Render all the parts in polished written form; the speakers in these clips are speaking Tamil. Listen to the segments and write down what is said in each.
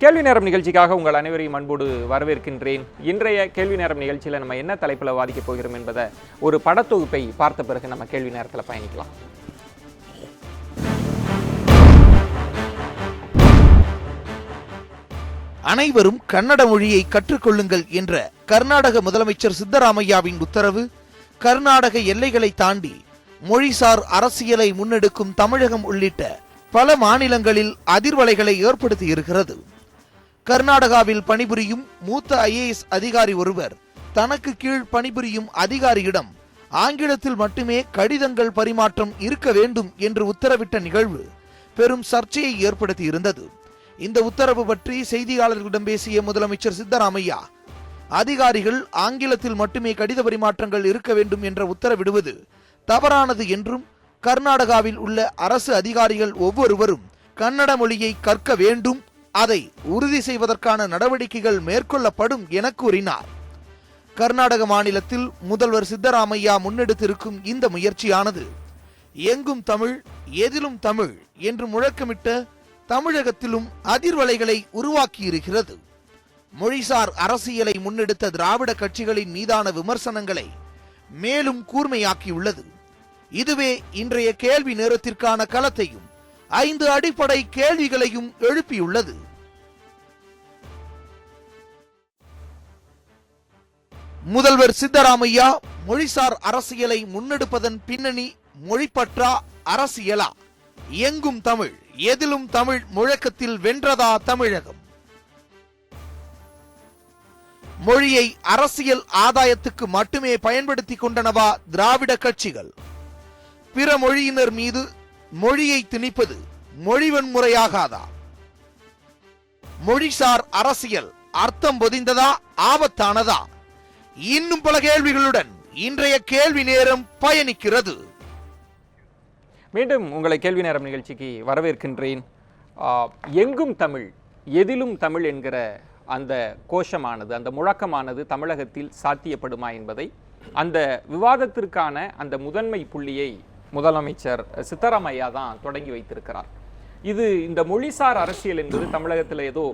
கேள்வி நேரம் நிகழ்ச்சிக்காக உங்கள் அனைவரையும் அன்போடு வரவேற்கின்றேன். இன்றைய கேள்வி நேரம் நிகழ்ச்சியில் நம்ம என்ன தலைப்பில் வாதிக்கப் போகிறோம் என்பதை ஒரு படத்தொகுப்பை பார்த்த பிறகு நம்ம கேள்வி நேரத்தில் பயணிக்கலாம். அனைவரும் கன்னட மொழியை கற்றுக்கொள்ளுங்கள் என்ற கர்நாடக முதலமைச்சர் சித்தராமையாவின் உத்தரவு கர்நாடக எல்லைகளை தாண்டி மொழிசார் அரசியலை முன்னெடுக்கும் தமிழகம் உள்ளிட்ட பல மாநிலங்களில் அதிர்வலைகளை ஏற்படுத்தி இருக்கிறது. கர்நாடகாவில் பணிபுரியும் மூத்த IAS அதிகாரி ஒருவர் தனக்கு கீழ் பணிபுரியும் அதிகாரியிடம் ஆங்கிலத்தில் மட்டுமே கடிதங்கள் பரிமாற்றம் இருக்க வேண்டும் என்று உத்தரவிட்ட நிகழ்வு பெரும் சர்ச்சையை ஏற்படுத்தி இருந்தது. இந்த உத்தரவு பற்றி செய்தியாளர்களிடம் பேசிய முதலமைச்சர் சித்தராமையா, அதிகாரிகள் ஆங்கிலத்தில் மட்டுமே கடித பரிமாற்றங்கள் இருக்க வேண்டும் என்ற உத்தரவிடுவது தவறானது என்றும், கர்நாடகாவில் உள்ள அரசு அதிகாரிகள் ஒவ்வொருவரும் கன்னட மொழியை கற்க வேண்டும், அதை உறுதி செய்வதற்கான நடவடிக்கைகள் மேற்கொள்ளப்படும் என கூறினார். கர்நாடக மாநிலத்தில் முதல்வர் சித்தராமையா முன்னெடுத்திருக்கும் இந்த முயற்சியானது எங்கும் தமிழ் எதிலும் தமிழ் என்று முழக்கமிட்ட தமிழகத்திலும் அதிர்வலைகளை உருவாக்கியிருக்கிறது. மொழிசார் அரசியலை முன்னெடுத்த திராவிட கட்சிகளின் மீதான விமர்சனங்களை மேலும் கூர்மையாக்கியுள்ளது. இதுவே இன்றைய கேள்வி நேரத்திற்கான களத்தையும் 5 அடிப்படை கேள்விகளையும் எழுப்பியுள்ளது. முதல்வர் சித்தராமையா மொழிசார் அரசியலை முன்னெடுப்பதன் பின்னணி மொழிப்பற்றா அரசியலா? எங்கும் தமிழ் எதிலும் தமிழ் முழக்கத்தில் வென்றதா தமிழகம்? மொழியை அரசியல் ஆதாயத்துக்கு மட்டுமே பயன்படுத்தி கொண்டனவா திராவிட கட்சிகள்? பிற மொழியினர் மீது மொழியை திணிப்பது மொழி வன்முறையாகாதா? மொழிசார் அரசியல் அர்த்தம் பொதிந்ததா, ஆபத்தானதா? இன்னும் பல கேள்விகளுடன் இன்றைய கேள்வி நேரம் பயணிக்கிறது. மீண்டும் உங்களை கேள்வி நேரம் நிகழ்ச்சிக்கு வரவேற்கின்றேன். எங்கும் தமிழ் எதிலும் தமிழ் என்கிற அந்த கோஷமானது, அந்த முழக்கமானது தமிழகத்தில் சாத்தியப்படுமா என்பதை, அந்த விவாதத்திற்கான அந்த முதன்மை புள்ளியை முதலமைச்சர் சித்தராமையா தான் தொடங்கி வைத்திருக்கிறார். இது இந்த மொழிசார் அரசியல் என்பது தமிழகத்தில் ஏதோ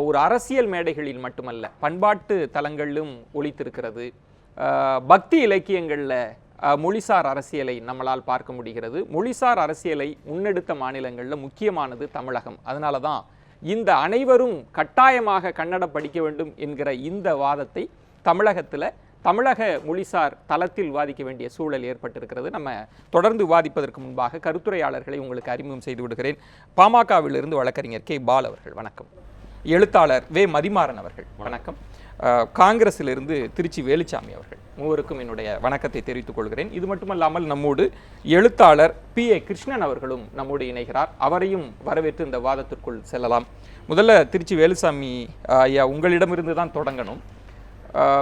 ஒரு அரசியல் மேடைகளில் மட்டுமல்ல, பண்பாட்டு தலங்களிலும் ஒலித்திருக்கிறது. பக்தி இலக்கியங்களில் மொழிசார் அரசியலை நம்மளால் பார்க்க முடிகிறது. மொழிசார் அரசியலை முன்னெடுத்த மாநிலங்களில் முக்கியமானது தமிழகம். அதனால தான் இந்த அனைவரும் கட்டாயமாக கன்னடம் படிக்க வேண்டும் என்கிற இந்த வாதத்தை தமிழகத்தில் தமிழக மொழிசார் தளத்தில் விவாதிக்க வேண்டிய சூழல் ஏற்பட்டிருக்கிறது. நம்ம தொடர்ந்து விவாதிப்பதற்கு முன்பாக கருத்துரையாளர்களை உங்களுக்கு அறிமுகம் செய்து விடுகிறேன். பாமகவிலிருந்து வழக்கறிஞர் கே. பால் அவர்கள் வணக்கம். எழுத்தாளர் வே. மதிமாறன் அவர்கள் வணக்கம். காங்கிரஸிலிருந்து திருச்சி வேலுச்சாமி அவர்கள், மூவருக்கும் என்னுடைய வணக்கத்தை தெரிவித்துக் கொள்கிறேன். இது மட்டுமல்லாமல் நம்மோடு எழுத்தாளர் PA கிருஷ்ணன் அவர்களும் நம்மோடு இணைகிறார். அவரையும் வரவேற்று இந்த வாதத்திற்குள் செல்லலாம். முதல்ல திருச்சி வேலுசாமி ஐயா, உங்களிடமிருந்து தான் தொடங்கணும்.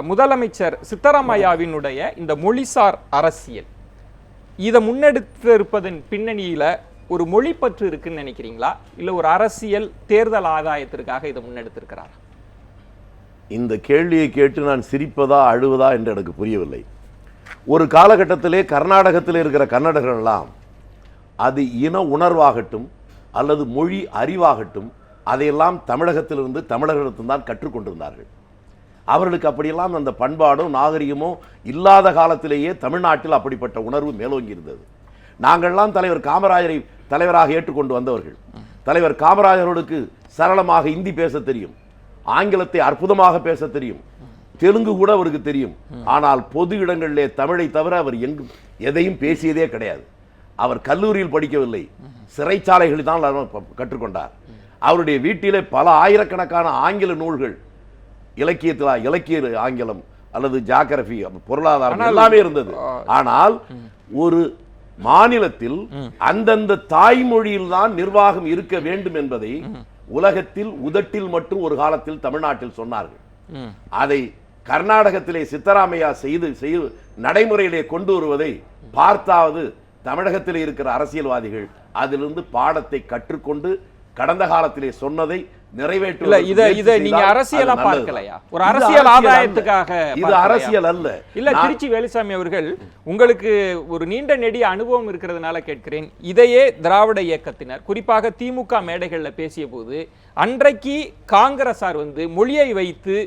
முதலமைச்சர் சித்தராமையாவினுடைய இந்த மொழிசார் அரசியல் இதை முன்னெடுத்திருப்பதன் பின்னணியில ஒரு மொழிப்பற்று இருக்குன்னு நினைக்கிறீங்களா, இல்லை ஒரு அரசியல் தேர்தல் ஆதாயத்திற்காக இதை முன்னெடுத்திருக்கிறார்? இந்த கேள்வியை கேட்டு நான் சிரிப்பதா அழுவதா என்று எனக்கு புரியவில்லை. ஒரு காலகட்டத்திலே கர்நாடகத்தில் இருக்கிற கன்னடர்கள் எல்லாம் அது இன உணர்வாகட்டும் அல்லது மொழி அறிவாகட்டும் அதையெல்லாம் தமிழகத்திலிருந்து தமிழர்களிடத்தான் கற்றுக்கொண்டிருந்தார்கள். அவர்களுக்கு அப்படியெல்லாம் அந்த பண்பாடும் நாகரிகமும் இல்லாத காலத்திலேயே தமிழ்நாட்டில் அப்படிப்பட்ட உணர்வு மேலோங்கி இருந்தது. நாங்கள்லாம் தலைவர் காமராஜரை தலைவராக ஏற்றுக்கொண்டு வந்தவர்கள். தலைவர் காமராஜர்களுக்கு சரளமாக இந்தி பேச தெரியும், ஆங்கிலத்தை அற்புதமாக பேச தெரியும், தெலுங்கு கூட அவருக்கு தெரியும். ஆனால் பொது இடங்களிலே தமிழை தவிர அவர் எங்கும் எதையும் பேசியதே கிடையாது. அவர் கல்லூரியில் படிக்கவில்லை, சிறைச்சாலைகளில் தான் கற்றுக்கொண்டார். அவருடைய வீட்டிலே பல ஆயிரக்கணக்கான ஆங்கில நூல்கள், இலக்கிய ஆங்கிலம் அல்லது ஜியோகிராபி, பொருளாதாரம் எல்லாமே இருந்தது. ஆனால் ஒரு மாநிலத்தில் அந்தந்த தாய்மொழியில் தான் நிர்வாகம் இருக்க வேண்டும் என்பதை உலகத்தில் உதட்டில் மட்டும் ஒரு காலத்தில் தமிழ்நாட்டில் சொன்னார்கள். அதை கர்நாடகத்திலே சித்தராமையா செய்து நடைமுறையிலே கொண்டு வருவதை பார்த்தாவது தமிழகத்திலே இருக்கிற அரசியல்வாதிகள் அதிலிருந்து பாடத்தை கற்றுக்கொண்டு கடந்த காலத்திலே சொன்னதை இல்ல இத நீங்க அரசியலா பார்க்கலையா? ஒரு அரசியல் ஆதாயத்துக்காக இது அரசியல் அல்ல. இல்ல திருச்சி வேலுசாமி அவர்கள், உங்களுக்கு ஒரு நீண்ட நெடிய அனுபவம் இருக்கிறதுனால கேட்கிறேன். இதையே திராவிட இயக்கத்தினர் குறிப்பாக திமுக மேடைகள்ல பேசிய போது அன்றைக்கு காங்கிரசார் மொழியை வைத்து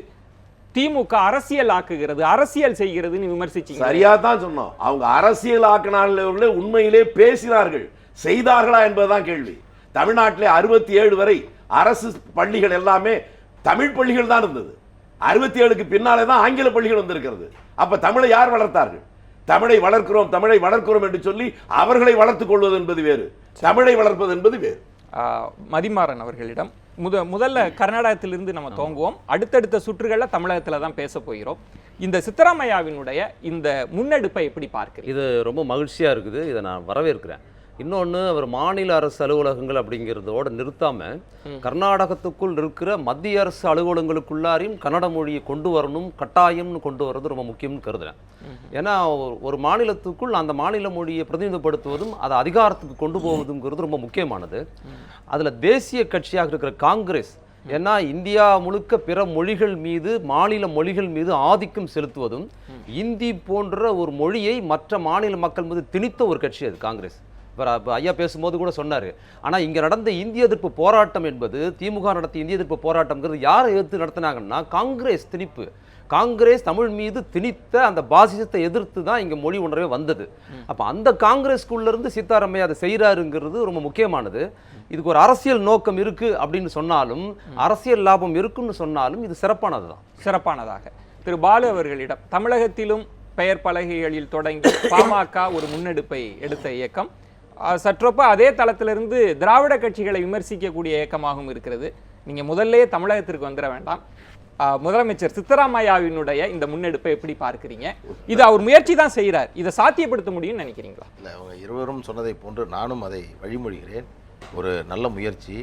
திமுக அரசியல் ஆக்குகிறது, அரசியல் செய்கிறதுன்னு விமர்சிச்சீங்க. சரியா தான் சொன்னோம். அவங்க அரசியல் ஆக்கினார்களே உண்மையிலே பேசினார்கள், செய்தார்களா என்பதுதான் கேள்வி. தமிழ்நாட்டிலே 67 வரை அரசு பள்ளிகள் எல்லாமே தமிழ் பள்ளிகள் தான் இருந்தது. 67க்கு பின்னாலே தான் ஆங்கில பள்ளிகள் வந்திருக்கிறது. அப்ப தமிழை யார் வளர்த்தார்கள்? தமிழை வளர்க்கிறோம் என்று சொல்லி அவர்களை வளர்த்துக் கொள்வது என்பது வேறு, தமிழை வளர்ப்பது என்பது வேறு. மதிமாறன் அவர்களிடம் முதல்ல கர்நாடகத்திலிருந்து நம்ம துவங்குவோம். அடுத்தடுத்த சுற்றுகள்ல தமிழகத்துல தான் பேச போகிறோம். இந்த சித்தராமையாவினுடைய இந்த முன்னெடுப்பை எப்படி பார்க்கிறீங்க? இது ரொம்ப மகிழ்ச்சியா இருக்குது, இதை நான் வரவேற்கிறேன். இன்னொன்று, அவர் மாநில அரசு அலுவலகங்கள் அப்படிங்கிறதோட நிறுத்தாம கர்நாடகத்துக்குள் இருக்கிற மத்திய அரசு அலுவலகங்களுக்குள்ளாரையும் கன்னட மொழியை கொண்டு வரணும், கட்டாயம்னு கொண்டு வர்றது ரொம்ப முக்கியம்னு கருதுறேன். ஏன்னா ஒரு மாநிலத்துக்குள் அந்த மாநில மொழியை பிரதிநிதிப்படுத்துவதும் அதை அதிகாரத்துக்கு கொண்டு போவதுங்கிறது ரொம்ப முக்கியமானது. அதில் தேசிய கட்சியாக இருக்கிற காங்கிரஸ், ஏன்னா இந்தியா முழுக்க பிற மொழிகள் மீது, மாநில மொழிகள் மீது ஆதிக்கம் செலுத்துவதும், இந்தி போன்ற ஒரு மொழியை மற்ற மாநில மக்கள் மீது திணித்த ஒரு கட்சி அது காங்கிரஸ். ஐயா பேசும்போது கூட சொன்னார். ஆனால் இங்கே நடந்த இந்திய எதிர்ப்பு போராட்டம் என்பது, திமுக நடத்திய இந்திய எதிர்ப்பு போராட்டம்ங்கிறது யாரை எதிர்த்து நடத்தினாங்கன்னா காங்கிரஸ் திணிப்பு. காங்கிரஸ் தமிழ் மீது திணித்த அந்த பாசிசத்தை எதிர்த்து தான் இங்கே மொழி உணர்வே வந்தது. அப்போ அந்த காங்கிரஸ்குள்ளேருந்து சீதாராமையா அதை செய்கிறாருங்கிறது ரொம்ப முக்கியமானது. இதுக்கு ஒரு அரசியல் நோக்கம் இருக்குது அப்படின்னு சொன்னாலும், அரசியல் லாபம் இருக்குன்னு சொன்னாலும் இது சிறப்பானது தான். சிறப்பானதாக திரு பாலு அவர்களிடம், தமிழகத்திலும் பெயர் பலகைகளில் தொடங்கி பாமக ஒரு முன்னெடுப்பை எடுத்த இயக்கம், சற்றொப்ப அதே தளத்திலிருந்து திராவிட கட்சிகளை விமர்சிக்கக்கூடிய இயக்கமாகவும் இருக்கிறது. நீங்க முதல்ல தமிழகத்திற்கு வந்துட வேண்டாம். முதலமைச்சர் சித்தராமையாவினுடைய இந்த முன்னெடுப்பை எப்படி பார்க்கிறீங்க? இது அவர் முயற்சி தான் செய்கிறார், இதை சாத்தியப்படுத்த முடியும்னு நினைக்கிறீங்களா? இல்லை, அவங்க இருவரும் சொன்னதை போன்று நானும் அதை வழிமொழிகிறேன். ஒரு நல்ல முயற்சி.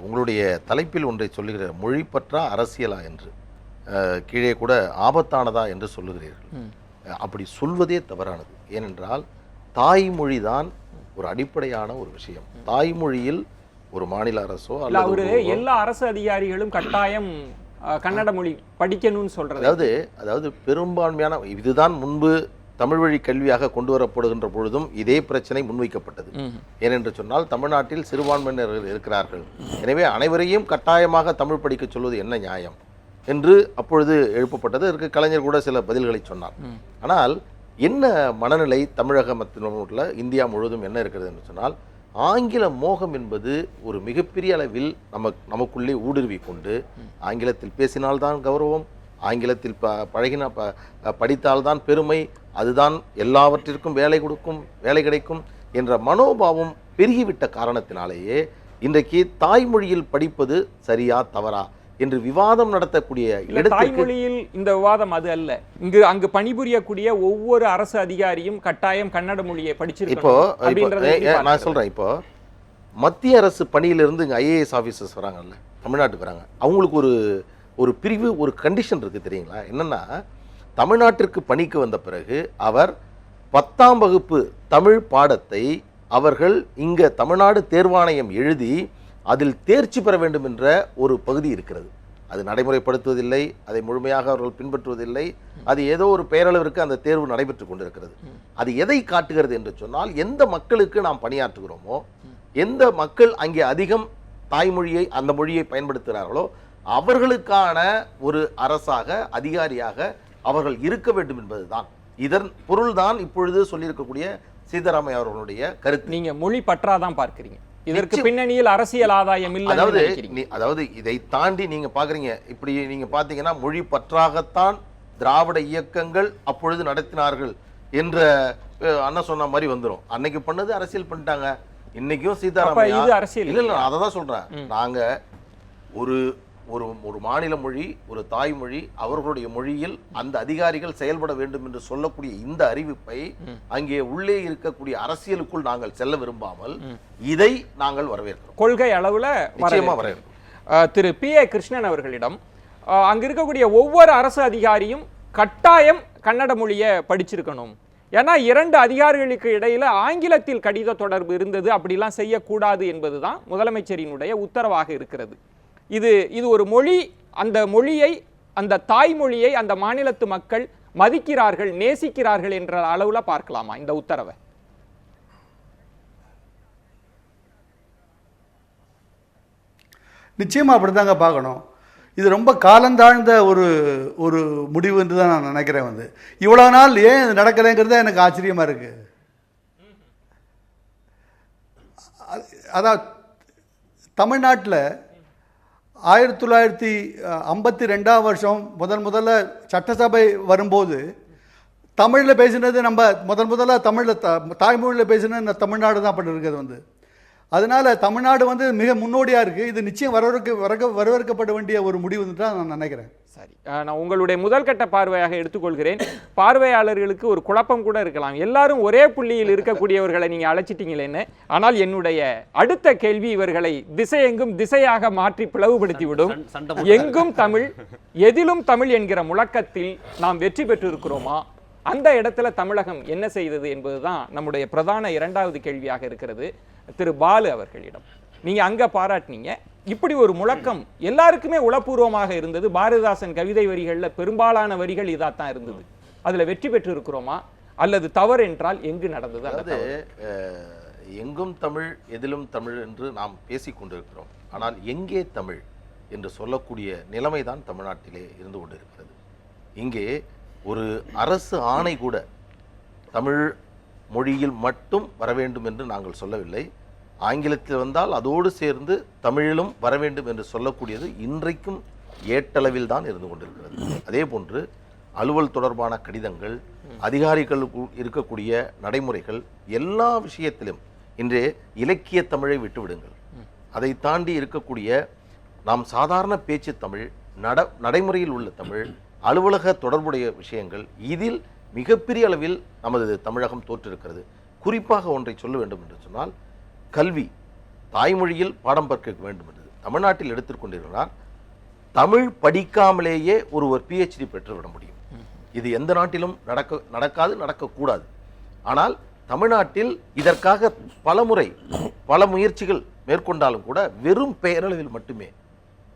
உங்களுடைய தலைப்பில் ஒன்றை சொல்லுகிற, மொழி பற்றா அரசியலா என்று கீழே கூட ஆபத்தானதா என்று சொல்லுகிறீர்கள். அப்படி சொல்வதே தவறானது. ஏனென்றால் தாய்மொழி தான் ஒரு அடிப்படையான ஒரு விஷயம். தாய்மொழியில் ஒரு மாநில அரசோ அல்லது எல்லா அரசு அதிகாரிகளும் கட்டாயம் கன்னட மொழி படிக்கணும்னு சொல்றது, அதாவது பெரும்பான்மையான, இதுதான் முன்பு தமிழ் வழி கல்வியாக கொண்டு வரப்படுகின்ற பொழுதும் இதே பிரச்சனை முன்வைக்கப்பட்டது. ஏனென்று சொன்னால், தமிழ்நாட்டில் சிறுபான்மையினர்கள் இருக்கிறார்கள், எனவே அனைவரையும் கட்டாயமாக தமிழ் படிக்க சொல்வது என்ன நியாயம் என்று அப்பொழுது எழுப்பப்பட்டது. அதற்கு கலைஞர் கூட சில பதில்களை சொன்னார். ஆனால் என்ன மனநிலை தமிழகத்தில், இந்தியா முழுவதும் என்ன இருக்கிறது என்று சொன்னால், ஆங்கில மோகம் என்பது ஒரு மிகப்பெரிய அளவில் நமக்குள்ளே ஊடுருவி கொண்டு, ஆங்கிலத்தில் பேசினால்தான் கௌரவம், ஆங்கிலத்தில் படித்தால்தான் பெருமை, அதுதான் எல்லாவற்றிற்கும் வேலை கிடைக்கும் என்ற மனோபாவம் பெருகிவிட்ட காரணத்தினாலேயே இன்றைக்கு தாய்மொழியில் படிப்பது சரியா தவறா என்று விவாதம் நடத்தக்கூடிய தாய்மொழியில் இந்த விவாதம் அது அல்ல. அங்கு பணிபுரியக்கூடிய ஒவ்வொரு அரசு அதிகாரியும் கட்டாயம் கன்னட மொழியை படிச்சிருக்கணும். இப்போ நான் சொல்றேன், இப்போ மத்திய அரசு பணியிலிருந்து இங்கே ஐஏஎஸ் ஆஃபீஸர்ஸ் வராங்கல்ல, தமிழ்நாட்டுக்கு வராங்க, அவங்களுக்கு ஒரு பிரிவு, ஒரு கண்டிஷன் இருக்கு தெரியுங்களா? என்னன்னா, தமிழ்நாட்டிற்கு பணிக்கு வந்த பிறகு அவர் 10ஆம் வகுப்பு தமிழ் பாடத்தை அவர்கள் இங்க தமிழ்நாடு தேர்வாணையம் எழுதி அதில் தேர்ச்சி பெற வேண்டும் என்ற ஒரு பகுதி இருக்கிறது. அது நடைமுறைப்படுத்துவதில்லை, அதை முழுமையாக அவர்கள் பின்பற்றுவதில்லை. அது ஏதோ ஒரு பெயரளவிற்கு அந்த தேர்வு நடைபெற்று கொண்டிருக்கிறது. அது எதை காட்டுகிறது என்று சொன்னால், எந்த மக்களுக்கு நாம் பணியாற்றுகிறோமோ, எந்த மக்கள் அங்கே அதிகம் தாய்மொழியை, அந்த மொழியை பயன்படுத்துகிறார்களோ, அவர்களுக்கான ஒரு அரசாக, அதிகாரியாக அவர்கள் இருக்க வேண்டும் என்பதுதான். இதன் பொருள்தான் இப்பொழுது சொல்லியிருக்கக்கூடிய சீதாராமையா அவர்களுடைய கருத்து. நீங்க மொழி பற்றாதான் பார்க்கிறீங்க, இதற்கு பின்னணியில் அரசியல் ஆதாயம் இல்லை. அதாவது இதை தாண்டி நீங்க பாக்குறீங்க, இப்படி நீங்க பாத்தீங்கன்னா, மொழி பற்றாகத்தான் திராவிட இயக்கங்கள் அப்பொழுது நடத்தினார்கள் என்ற அண்ணன் சொன்ன மாதிரி வந்துடும். அன்னைக்கு பண்ணது அரசியல் பண்ணிட்டாங்க, இன்னைக்கும் சீதாராமையா அரசியல் இல்ல. அதை தான் சொல்றேன். நாங்க ஒரு மாநில மொழி, ஒரு தாய்மொழி, அவர்களுடைய மொழியில் அந்த அதிகாரிகள் செயல்பட வேண்டும் என்று சொல்லக்கூடிய இந்த அறிவிப்பை அங்கே உள்ளே இருக்கக்கூடிய அரசியலுக்குள் நாங்கள் செல்ல விரும்பாமல் இதை நாங்கள் வரவேற்கிறோம். கொள்கை அளவுல நிச்சயமா வரவேற்கிறோம். திரு PA கிருஷ்ணன் அவர்களிடம், அங்க இருக்கக்கூடிய ஒவ்வொரு அரசு அதிகாரியும் கட்டாயம் கன்னட மொழியை படிச்சிருக்கணும், ஏன்னா 2 அதிகாரிகளுக்கு இடையில ஆங்கிலத்தில் கடித தொடர்பு இருந்தது, அப்படிலாம் செய்யக்கூடாது என்பதுதான் முதலமைச்சரினுடைய உத்தரவாக இருக்கிறது. இது ஒரு மொழி, அந்த மொழியை, அந்த தாய்மொழியை அந்த மாநிலத்து மக்கள் மதிக்கிறார்கள், நேசிக்கிறார்கள் என்ற அளவுல பார்க்கலாமா இந்த உத்தரவை? நிச்சயமா அப்படிதாங்க பார்க்கணும். இது ரொம்ப காலந்தாழ்ந்த ஒரு முடிவு என்று தான் நான் நினைக்கிறேன். இவ்வளவு நாள் ஏன் இது நடக்கலைங்கிறது எனக்கு ஆச்சரியமா இருக்கு. அதான் தமிழ்நாட்டில் 1952 வருஷம் முதல்ல சட்டசபை வரும்போது தமிழில் பேசினது நம்ம முதல்ல தமிழில் தாய்மொழியில் பேசினது தமிழ்நாடு தான் பண்ணிருக்கிறது. அதனால தமிழ்நாடு மிக முன்னோடியாக இருக்குது. இது நிச்சயம் வரவேற்கப்பட வேண்டிய ஒரு முடிவு தான் நான் நினைக்கிறேன். சரி, நான் உங்களுடைய முதல் கட்ட பார்வையாக எடுத்துக்கொள்கிறேன். பார்வையாளர்களுக்கு ஒரு குழப்பம் கூட இருக்கலாம், எல்லாரும் ஒரே புள்ளியில் இருக்கக்கூடியவர்களை நீங்கள் அழைச்சிட்டீங்களேன்னு. ஆனால் என்னுடைய அடுத்த கேள்வி இவர்களை திசையாக மாற்றி பிளவுபடுத்திவிடும். எங்கும் தமிழ், எதிலும் தமிழ் என்கிற முழக்கத்தில் நாம் வெற்றி பெற்றிருக்கிறோமா? அந்த இடத்துல தமிழகம் என்ன செய்தது என்பதுதான் நம்முடைய பிரதான இரண்டாவது கேள்வியாக இருக்கிறது. திரு பாலு அவர்களிடம் நீங்க அங்க பாராட்டினீங்க, இப்படி ஒரு முழக்கம் எல்லாருக்குமே உளப்பூர்வமாக இருந்தது. பாரதிதாசன் கவிதை வரிகள்ல பெரும்பாலான வரிகள் இதாத்தான் இருந்தது. அதுல வெற்றி பெற்று இருக்கிறோமா, அல்லது தவறு என்றால் எங்கு நடந்தது? அதாவது எங்கும் தமிழ் எதிலும் தமிழ் என்று நாம் பேசிக் கொண்டிருக்கிறோம். ஆனால் எங்கே தமிழ் என்று சொல்லக்கூடிய நிலைமைதான் தமிழ்நாட்டிலே இருந்து கொண்டிருக்கிறது. இங்கே ஒரு அரசு ஆணை கூட தமிழ் மொழியில் மட்டும் வர வேண்டும் என்று நாங்கள் சொல்லவில்லை. ஆங்கிலத்தில் வந்தால் அதோடு சேர்ந்து தமிழிலும் வர வேண்டும் என்று சொல்லக்கூடியது இன்றைக்கும் ஏட்டளவில் தான் இருந்து கொண்டிருக்கிறது. அதே போன்று அலுவல் தொடர்பான கடிதங்கள், அதிகாரிகளுக்கு இருக்கக்கூடிய நடைமுறைகள், எல்லா விஷயத்திலும் இன்றே இலக்கிய தமிழை விட்டுவிடுங்கள், அதை தாண்டி இருக்கக்கூடிய நாம் சாதாரண பேச்சு தமிழ், நடைமுறையில் உள்ள தமிழ், அலுவலக தொடர்புடைய விஷயங்கள், இதில் மிகப்பெரிய அளவில் நமது தமிழகம் தோற்றிருக்கிறது. குறிப்பாக ஒன்றை சொல்ல வேண்டும் என்று சொன்னால், கல்வி தாய்மொழியில் பாடம் பார்க்க வேண்டும் என்று தமிழ்நாட்டில் எடுத்துக்கொண்டிருக்கிறார். தமிழ் படிக்காமலேயே ஒருவர் PhD பெற்றுவிட முடியும். இது எந்த நாட்டிலும் நடக்காது, நடக்கக்கூடாது. ஆனால் தமிழ்நாட்டில் இதற்காக பல முயற்சிகள் மேற்கொண்டாலும் கூட வெறும் பெயரளவில் மட்டுமே.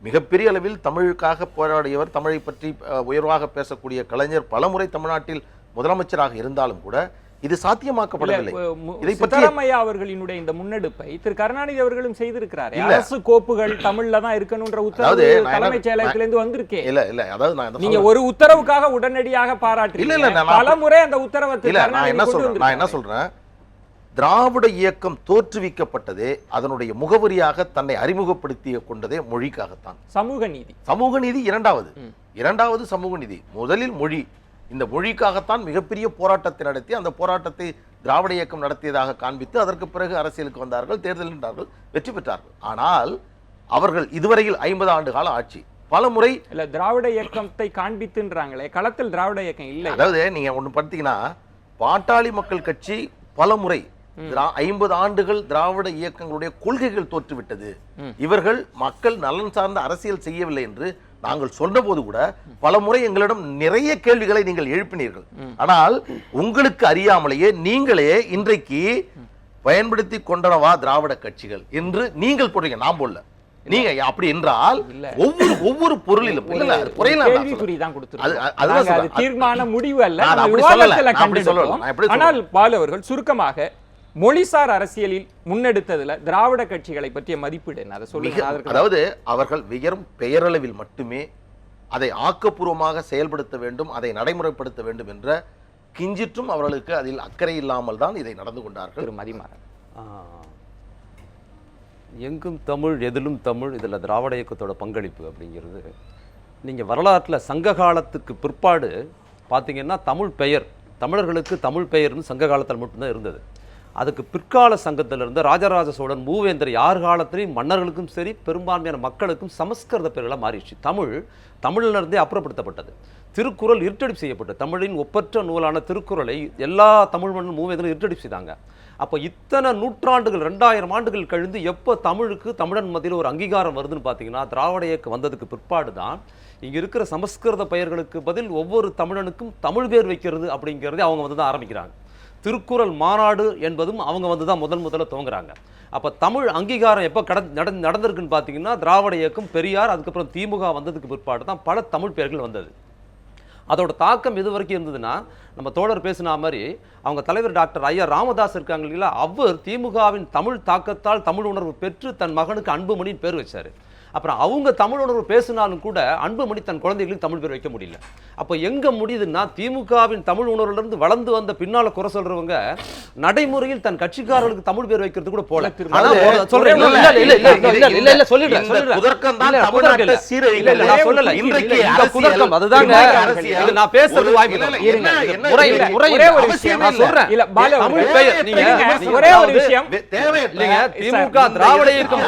மிகப்பெரிய அளவில் தமிழுக்காக போராடியவர், தமிழை பற்றி உயர்வாக பேசக்கூடிய கலைஞர் பலமுறை தமிழ்நாட்டில் முதலமைச்சராக இருந்தாலும் கூட இது சாத்தியமாக்கப்படவில்லை. இதை சித்தராமையா அவர்களினுடைய இந்த முன்னெடுப்பை திரு கருணாநிதி அவர்களும் செய்திருக்கிறார். அரசு கோப்புகள் தமிழ்ல தான் இருக்கணும்ன்ற உத்தரவு தலைமைச் செயலகத்திலிருந்து வந்திருக்கேன். அதாவது நீங்க ஒரு உத்தரவுக்காக உடனடியாக பாராட்டுறீங்க, பலமுறை அந்த உத்தரவை நான் என்ன சொல்றேன், திராவிட இயக்கம் தோற்றுவிக்கப்பட்டதே அதனுடைய முகவரியாக தன்னை அறிமுகப்படுத்திய கொண்டதே மொழிக்காகத்தான். சமூக நீதி இரண்டாவது சமூக நீதி, முதலில் மொழி. இந்த மொழிக்காகத்தான் மிகப்பெரிய போராட்டத்தை நடத்தி அந்த போராட்டத்தை திராவிட இயக்கம் நடத்தியதாக காண்பித்து அதற்கு பிறகு அரசியலுக்கு வந்தார்கள், தேர்தல் நின்றார்கள், வெற்றி பெற்றார்கள். ஆனால் அவர்கள் இதுவரையில் 50 ஆண்டு கால ஆட்சி பல முறை இல்ல திராவிட இயக்கத்தை காண்பித்துன்றாங்களே, களத்தில் திராவிட இயக்கம் இல்லை. அதாவது நீங்க ஒண்ணு பார்த்தீங்கன்னா, பாட்டாளி மக்கள் கட்சி பல முறை 50 ஆண்டுகள் திராவிட இயக்கங்களுடைய கொள்கைகள் தோற்றுவிட்டது, இவர்கள் மக்கள் நலன் சார்ந்த அரசியல் செய்யவில்லை என்று நாங்கள் சொன்னபோது கூட பல முறை எங்களிடம் நிறைய கேள்விகளை நீங்கள் எழுப்பினீர்கள். ஆனால் உங்களுக்கு அறியாமலேயே நீங்களே இன்றைக்கு பயன்படுத்தி கொண்டனவா திராவிட கட்சிகள் என்று நீங்கள் போடுறீங்க, நான் போடல. நீங்க அப்படி என்றால் ஒவ்வொரு பொருளிலும் தீர்மான முடிவு அல்ல. ஆனால் பாலு அவர்கள் சுருக்கமாக மொழிசார் அரசியலில் முன்னெடுத்ததுல திராவிட கட்சிகளை பற்றிய மதிப்பீடு என்ன, அதை சொல்லுங்க. அதாவது அவர்கள் வெறும் பெயரளவில் மட்டுமே அதை ஆக்கப்பூர்வமாக செயல்படுத்த வேண்டும், அதை நடைமுறைப்படுத்த வேண்டும் என்ற கிஞ்சிற்றும் அவர்களுக்கு அதில் அக்கறை இல்லாமல் தான் இதை நடந்து கொண்டார்கள். மதிமாறன், எங்கும் தமிழ் எதிலும் தமிழ், இதில் திராவிட இயக்கத்தோட பங்களிப்பு அப்படிங்கிறது நீங்கள் வரலாற்றில் சங்க காலத்துக்கு பிற்பாடு பார்த்தீங்கன்னா தமிழ் பெயர், தமிழர்களுக்கு தமிழ் பெயர்னு சங்க காலத்தில் மட்டும்தான் இருந்தது. அதுக்கு பிற்கால சங்கத்தில் இருந்த ராஜராஜ சோழன், மூவேந்தர், யார் காலத்திலையும் மன்னர்களுக்கும் சரி பெரும்பான்மையான மக்களுக்கும் சமஸ்கிருத பெயர்களாக மாறிடுச்சு. தமிழிலிருந்தே அப்புறப்படுத்தப்பட்டது. திருக்குறள் இருட்டடிப்பு செய்யப்பட்டது. தமிழின் ஒப்பற்ற நூலான திருக்குறளை எல்லா தமிழ் மன்னன் மூவேந்தரும் இருட்டடிப்பு செய்தாங்க. அப்போ இத்தனை நூற்றாண்டுகள், 2000 ஆண்டுகள் கழிந்து எப்போ தமிழுக்கு தமிழன் மத்தியில் ஒரு அங்கீகாரம் வருதுன்னு பார்த்தீங்கன்னா, திராவிட இயக்கம் வந்ததுக்கு பிற்பாடு தான் இங்கே இருக்கிற சமஸ்கிருத பெயர்களுக்கு பதில் ஒவ்வொரு தமிழனுக்கும் தமிழ் பேர் வைக்கிறது அப்படிங்கிறதே அவங்க தான் ஆரம்பிக்கிறாங்க. திருக்குறள் மாநாடு என்பதும் அவங்க வந்து தான் முதல்ல துவங்குறாங்க. அப்போ தமிழ் அங்கீகாரம் எப்போ நடந்திருக்குன்னு பார்த்தீங்கன்னா திராவிட இயக்கம், பெரியார், அதுக்கப்புறம் திமுக வந்ததுக்கு பிற்பாடு தான் பல தமிழ் பெயர்கள் வந்தது. அதோட தாக்கம் எது வரைக்கும் இருந்ததுன்னா, நம்ம தோழர் பேசின மாதிரி அவங்க தலைவர் டாக்டர் ஐயா ராமதாஸ் இருக்காங்க இல்லைங்களா, அவர் திமுகவின் தமிழ் தாக்கத்தால் தமிழ் உணர்வு பெற்று தன் மகனுக்கு அன்புமணின்னு பேர் வச்சார். அப்புறம் அவங்க தமிழ் உணர்வு பேசினாலும் கூட அன்புமணி தன் குழந்தைகளுக்கு தமிழ் பேர் வைக்க முடியல. அப்போ எங்க முடியுதுன்னா, திமுகவின் தமிழ் உணர்வுலேருந்து வளர்ந்து வந்த பின்னால குறை சொல்றவங்க நடைமுறையில் தன் கட்சிக்காரர்களுக்கு தமிழ் பேர் வைக்கிறது கூட போல. திமுக திராவிட இயக்கம்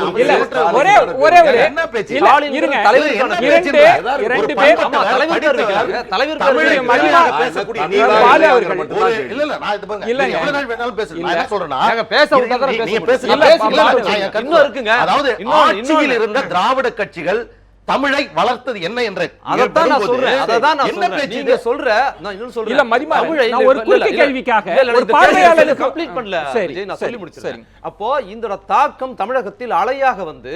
திராவிட கட்சிகள் தமிழை வளர்த்தது என்ன என்ற அதான் நான் சொல்றேன். அதான் நான் சொல்றேன். நீங்க சொல்ற நான் இன்னும் சொல்றேன். இல்ல மதிமா, நான் ஒரு குறுக்கு கேள்விக்காக ஒரு பார்வையாளர் கம்ப்ளீட் பண்ணல. சரி, நான் சொல்லி முடிச்சிறேன். அப்போ இந்த தாக்கம் தமிழகத்தில் அலையாக வந்து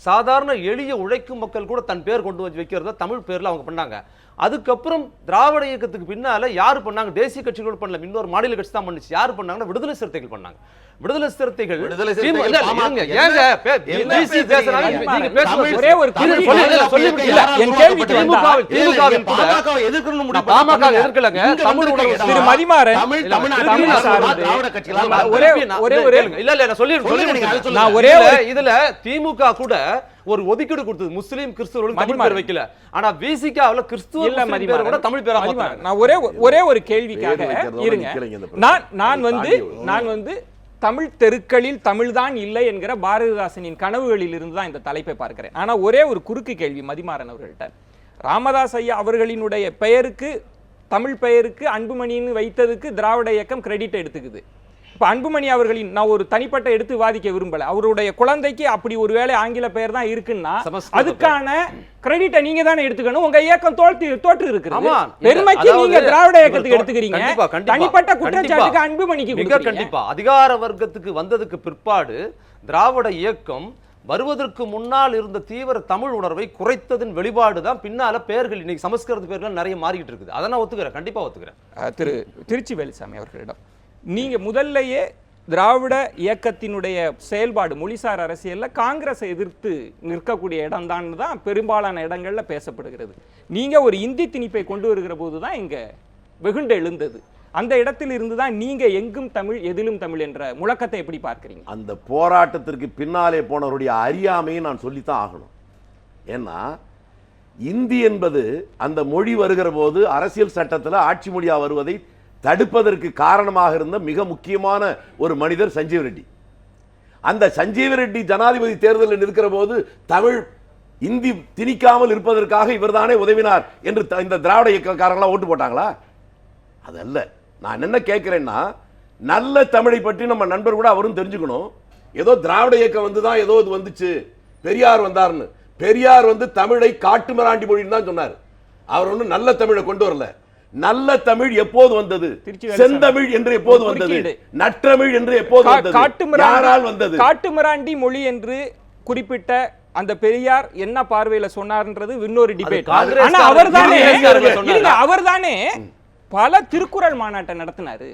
சாதாரண எளிய உழைக்கும் மக்கள் கூட தன் பேர் கொண்டு வந்து வைக்கிறத தமிழ் பேர்ல அவங்க பண்ணாங்க. அதுக்கப்புறம் திராவிட இயக்கத்துக்கு பின்னால யாரு பண்ணாங்க? தேசிய கட்சிகள் பண்ணல, இன்னொரு மாநில கட்சி தான் பண்ணுச்சு. யாரு பண்ணாங்கன்னா விடுதலை சிறுத்தைகள் பண்ணாங்க. விடுதலை சிறுத்தைகள் ஒரே ஒரு இதுல திமுக கூட ஒரு ஒதுக்கீடு கொடுத்தது முஸ்லீம் கிறிஸ்துவர்களுக்கு தமிழ் பேர் வைக்கல. ஆனா விசிகாவுல கிறிஸ்துவ பேர் கூட தமிழ் பேரா மாத்துறாங்க. நான் ஒரே ஒரு கேள்விக்காக இருங்க. நான் வந்து தமிழ் தெருக்களில் தமிழ்தான் இல்லை என்கிற பாரதிதாசனின் கனவுகளில் இருந்து தான் இந்த தலைப்பை பார்க்கிறேன். ஆனா ஒரே ஒரு குறுக்கு கேள்வி மதிமாறன் அவர்கள்ட்ட. ராமதாஸ் ஐயா அவர்களினுடைய பெயருக்கு, தமிழ் பெயருக்கு அன்புமணின்னு வைத்ததுக்கு திராவிட இயக்கம் கிரெடிட் எடுத்துக்குது. இப்போ அன்புமணி அவர்களின் நான் ஒரு தனிப்பட்ட எடுத்து வாதிக்க விரும்பல, அவருடைய குழந்தைக்கு அப்படி ஒரு வேளை ஆங்கில பெயர் தான் இருக்குன்னா அதுக்கான கிரெடிட்டை நீங்க தானே எடுத்துக்கணும். உங்க இயக்கம் தோற்று இருக்கிறது, பெருமைக்கு நீங்க திராவிட இயக்கத்துக்கு எடுத்துக்கிறீங்க, தனிப்பட்ட குற்றச்சாட்டுக்கு அன்புமணிக்கு கண்டிப்பா. அதிகார வர்க்கத்துக்கு வந்ததுக்கு பிற்பாடு திராவிட இயக்கம் வருவதற்கு முன்னால் இருந்த தீவிர தமிழ் உணர்வை குறைத்ததன் வெளிப்பாடு தான் பின்னால பெயர்கள் இன்னைக்கு சமஸ்கிருத பெயர்கள் நிறைய மாறிக்கிட்டு இருக்குது. அதை நான் ஒத்துக்கிறேன், கண்டிப்பா ஒத்துக்கிறேன். திருச்சி வேலுசாமி அவர்களிடம் நீங்க முதல்லயே திராவிட இயக்கத்தினுடைய செயல்பாடு மொழிசார் அரசியல்ல காங்கிரஸை எதிர்த்து நிற்கக்கூடிய இடம் தான் பெரும்பாலான இடங்கள்ல பேசப்படுகிறது. நீங்க ஒரு இந்தி திணிப்பை கொண்டு வருகிற போதுதான் இங்க வெகுண்டு எழுந்தது. அந்த இடத்தில் இருந்துதான் நீங்க எங்கும் தமிழ் எதிலும் தமிழ் என்ற முழக்கத்தை எப்படி பார்க்கிறீங்க? அந்த போராட்டத்திற்கு பின்னாலே போனவருடைய அறியாமையை நான் சொல்லித்தான் ஆகணும். ஏன்னா இந்தி என்பது அந்த மொழி வருகிற போது அரசியல் சட்டத்தில் ஆட்சி மொழியா வருவதை தடுப்பதற்கு காரணமாக இருந்த மிக முக்கியமான ஒரு மனிதர் சஞ்சீவ் ரெட்டி. அந்த சஞ்சீவ் ரெட்டி ஜனாதிபதி தேர்தலில் நிற்கிற போது தமிழ் இந்தி திணிக்காமல் இருப்பதற்காக இவர்தானே உதவினார் என்று இந்த திராவிட இயக்கக்காரங்களா ஓட்டு போட்டாங்களா? அதல்ல. நான் என்ன கேட்கிறேன்னா, நல்ல தமிழை பற்றி நம்ம நண்பர் கூட அவரும் தெரிஞ்சுக்கணும். ஏதோ திராவிட இயக்கம் வந்துதான் ஏதோ இது வந்துச்சு, பெரியார் வந்தார்னு. பெரியார் வந்து தமிழை காட்டு மிராண்டி மொழின்னு தான் சொன்னார். அவர் ஒன்றும் நல்ல தமிழை கொண்டு வரல. நல்ல தமிழ் எப்போது வந்தது? செந்தமிழ் என்று எப்போது வந்தது? நற்றமிழ் என்று எப்போது வந்தது? யாரால் வந்தது? காட்டு மிராண்டி மொழி என்று குறிப்பிட்ட அந்த பெரியார் என்ன பார்வையில சொன்னார்ன்றது இன்னொரு டிபேட். ஆனா அவர்தானே பல திருக்குறள் மாநாட்டை நடத்தினாரு,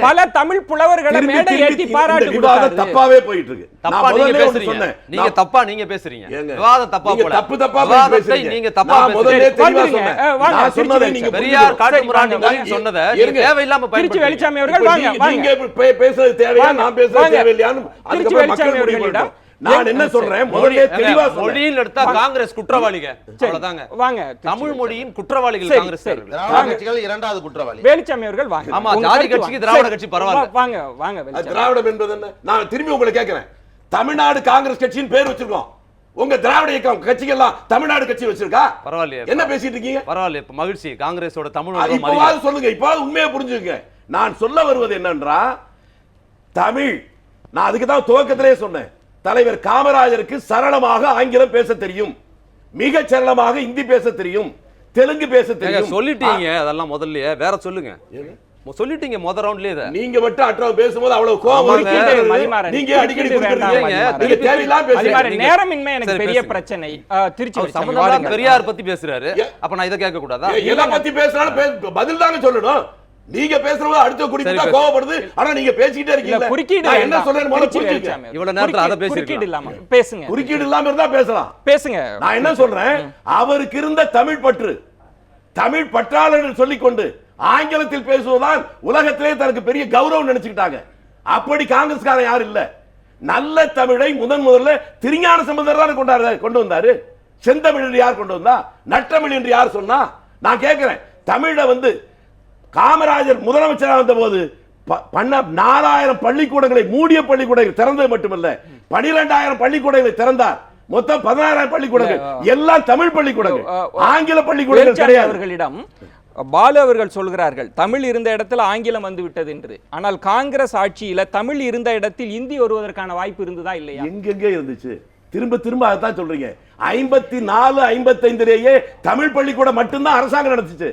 பல தமிழ் புலவர்களை மேடை ஏற்றி பாராட்டு கொடுத்தாரு. தப்பாவே போயிட்டு இருக்கு. தப்பா நீங்க பேசுறீங்க, நீங்க தப்பா நீங்க பேசுறீங்க, விவாதம் தப்பா போல, தப்பா பேசுறீங்க. நீங்க தப்பா முதல்ல தெளிவா சொன்னேன். நான் சொன்னதை நீங்க பெரியார் காட்டுமிராண்டி மொழின்னு சொன்னதை தேவையில்லாம திருச்சி வெளிச்சாமி அவர்கள் வாங்க, நீங்க பேசுறது தேவையா நான் பேசுறது தேவையில்லையான்னு திருச்சி வெளிச்சாமி அவர்களிடம் நான் என்ன சொல்றேன், முதல்ல தெளிவா மொழியில் எடுத்தா காங்கிரஸ் குற்றவாளிங்க, அவ்வளவுதாங்க. வாங்க, தமிழ் மொழியின் குற்றவாளிகள் காங்கிரஸ். திராவிட கட்சிகள் இரண்டாவது குற்றவாளி வேலுச்சாமி அவர்கள் வாங்க. ஆமா, ஜாதி கட்சிக்கு திராவிட கட்சி பரவாயில்லை. வாங்க வாங்க. திராவிடம் என்பது என்ன? நான் திரும்பி உங்களை கேட்கிறேன். தமிழ்நாடு காங்கிரஸ் கட்சியின் பேர் வச்சிருக்கோம். உங்க திராவிட இயக்கம் கட்சிகள்லாம் தமிழ்நாடு கட்சி வச்சிருக்கா? பரவாயில்லையே. என்ன பேசிட்டு இருக்கீங்க? பரவாயில்லை, இப்ப மகிழ்ச்சி. காங்கிரஸோட தமிழ் இப்பவாது சொல்லுங்க, இப்பவாது உண்மையை புரிஞ்சுங்க. நான் சொல்ல வருவது என்னன்றா, தமிழ், நான் அதுக்கு தான் துவக்கத்திலே சொன்னேன், தலைவர் காமராஜருக்கு சரளமாக ஆங்கிலம் பேச தெரியும், மிக சரளமாக இந்தி பேச தெரியும், தெலுங்கு பேச தெரியும். சொல்லிட்டீங்க, அதெல்லாம் முதல்லயே வேற சொல்லுங்க. சொல்லிட்டீங்க மொத ரவுண்ட்லயே இதை. நீங்க மட்டும் அற்றவங்க பேசும்போது அவ்வளவு கோவம் ஆமாங்க. வருது. மணிமாறன், நீங்க அடிக்கடி வேண்டாம் குறுக்கிடுறீங்க. மணிமாறன். நீங்க தேவையில்லாம பேசுறீங்க. மணிமாறன், நேரமின்மை எனக்கு சரி, பெரிய பேசுங்க. பிரச்சனை. திருச்சி அவர் வச்சாங்க, சம்பந்தம் வாருங்கள். பெரியார் பத்தி பேசுறாரு. அப்ப நான் இதை கேட்க கூடாதா? எதை பத்தி பேசினாலும் பதில் தானே சொல்லணும். நீங்க பேசுறவங்க அடுத்த குறுக்கிட்டா கோவப்படுது. ஆனா நீங்க பேசிக்கிட்டே இல்ல, இருக்கீங்க. குறுக்கீடு நான் என்ன வேண்டாம். சொல்றேன் முதல்ல திருச்சி புரிஞ்சுக்க. வேலுச்சாமி. இவ்வளவு நேரத்துல அதை பேசிருக்கலாம். குறுக்கீடு இல்லாம பேசுங்க. குறுக்கீடு இல்லாம இருந்தா பேசலாம். பேசுங்க. நான் என்ன சொல்றேன், அவருக்கு இருந்த தமிழ் பற்று, தமிழ் பற்றாளர் என்று சொல்லிக்கொண்டு ஆங்கிலத்தில் பேசுவதுதான் உலகத்திலே தனக்கு பெரிய கௌரவம் நினைச்சுக்கிட்டாங்க. அப்படி காங்கிரஸ்காரன் யாரும் இல்ல. நல்ல தமிழை முதல்ல திருஞான சம்பந்தர் தான் கொண்டு வந்தாரு. செந்தமிழ் என்று யார் கொண்டு வந்தா? நற்றமிழ் என்று யார் சொன்னா? நான் கேட்கிறேன். தமிழ காமராஜர் முதலமைச்சராக வந்த போது 4000 பள்ளிக்கூடங்களை, மூடிய பள்ளிக்கூடங்கள் திறந்தது மட்டுமல்ல, 12000 பள்ளிக்கூடங்களை திறந்தார். மொத்தம் 16000 பள்ளிக்கூடங்கள் எல்லாம் தமிழ் பள்ளிக்கூடங்கள், ஆங்கில பள்ளிக்கூடங்கள் கிடையாது. அவர்களிடம் பாலு அவர்கள் சொல்கிறார்கள் தமிழ் இருந்த இடத்துல ஆங்கிலம் வந்து விட்டது என்று. ஆனால் காங்கிரஸ் ஆட்சியில தமிழ் இருந்த இடத்தில் இந்தி வருவதற்கான வாய்ப்பு இருந்ததா இல்லையா? எங்கெங்கே இருந்துச்சு. திரும்ப திரும்ப அதான் சொல்றீங்க. 54, 55லேயே தமிழ் பள்ளிக்கூடம் மட்டும்தான் அரசாங்கம் நடத்துச்சு.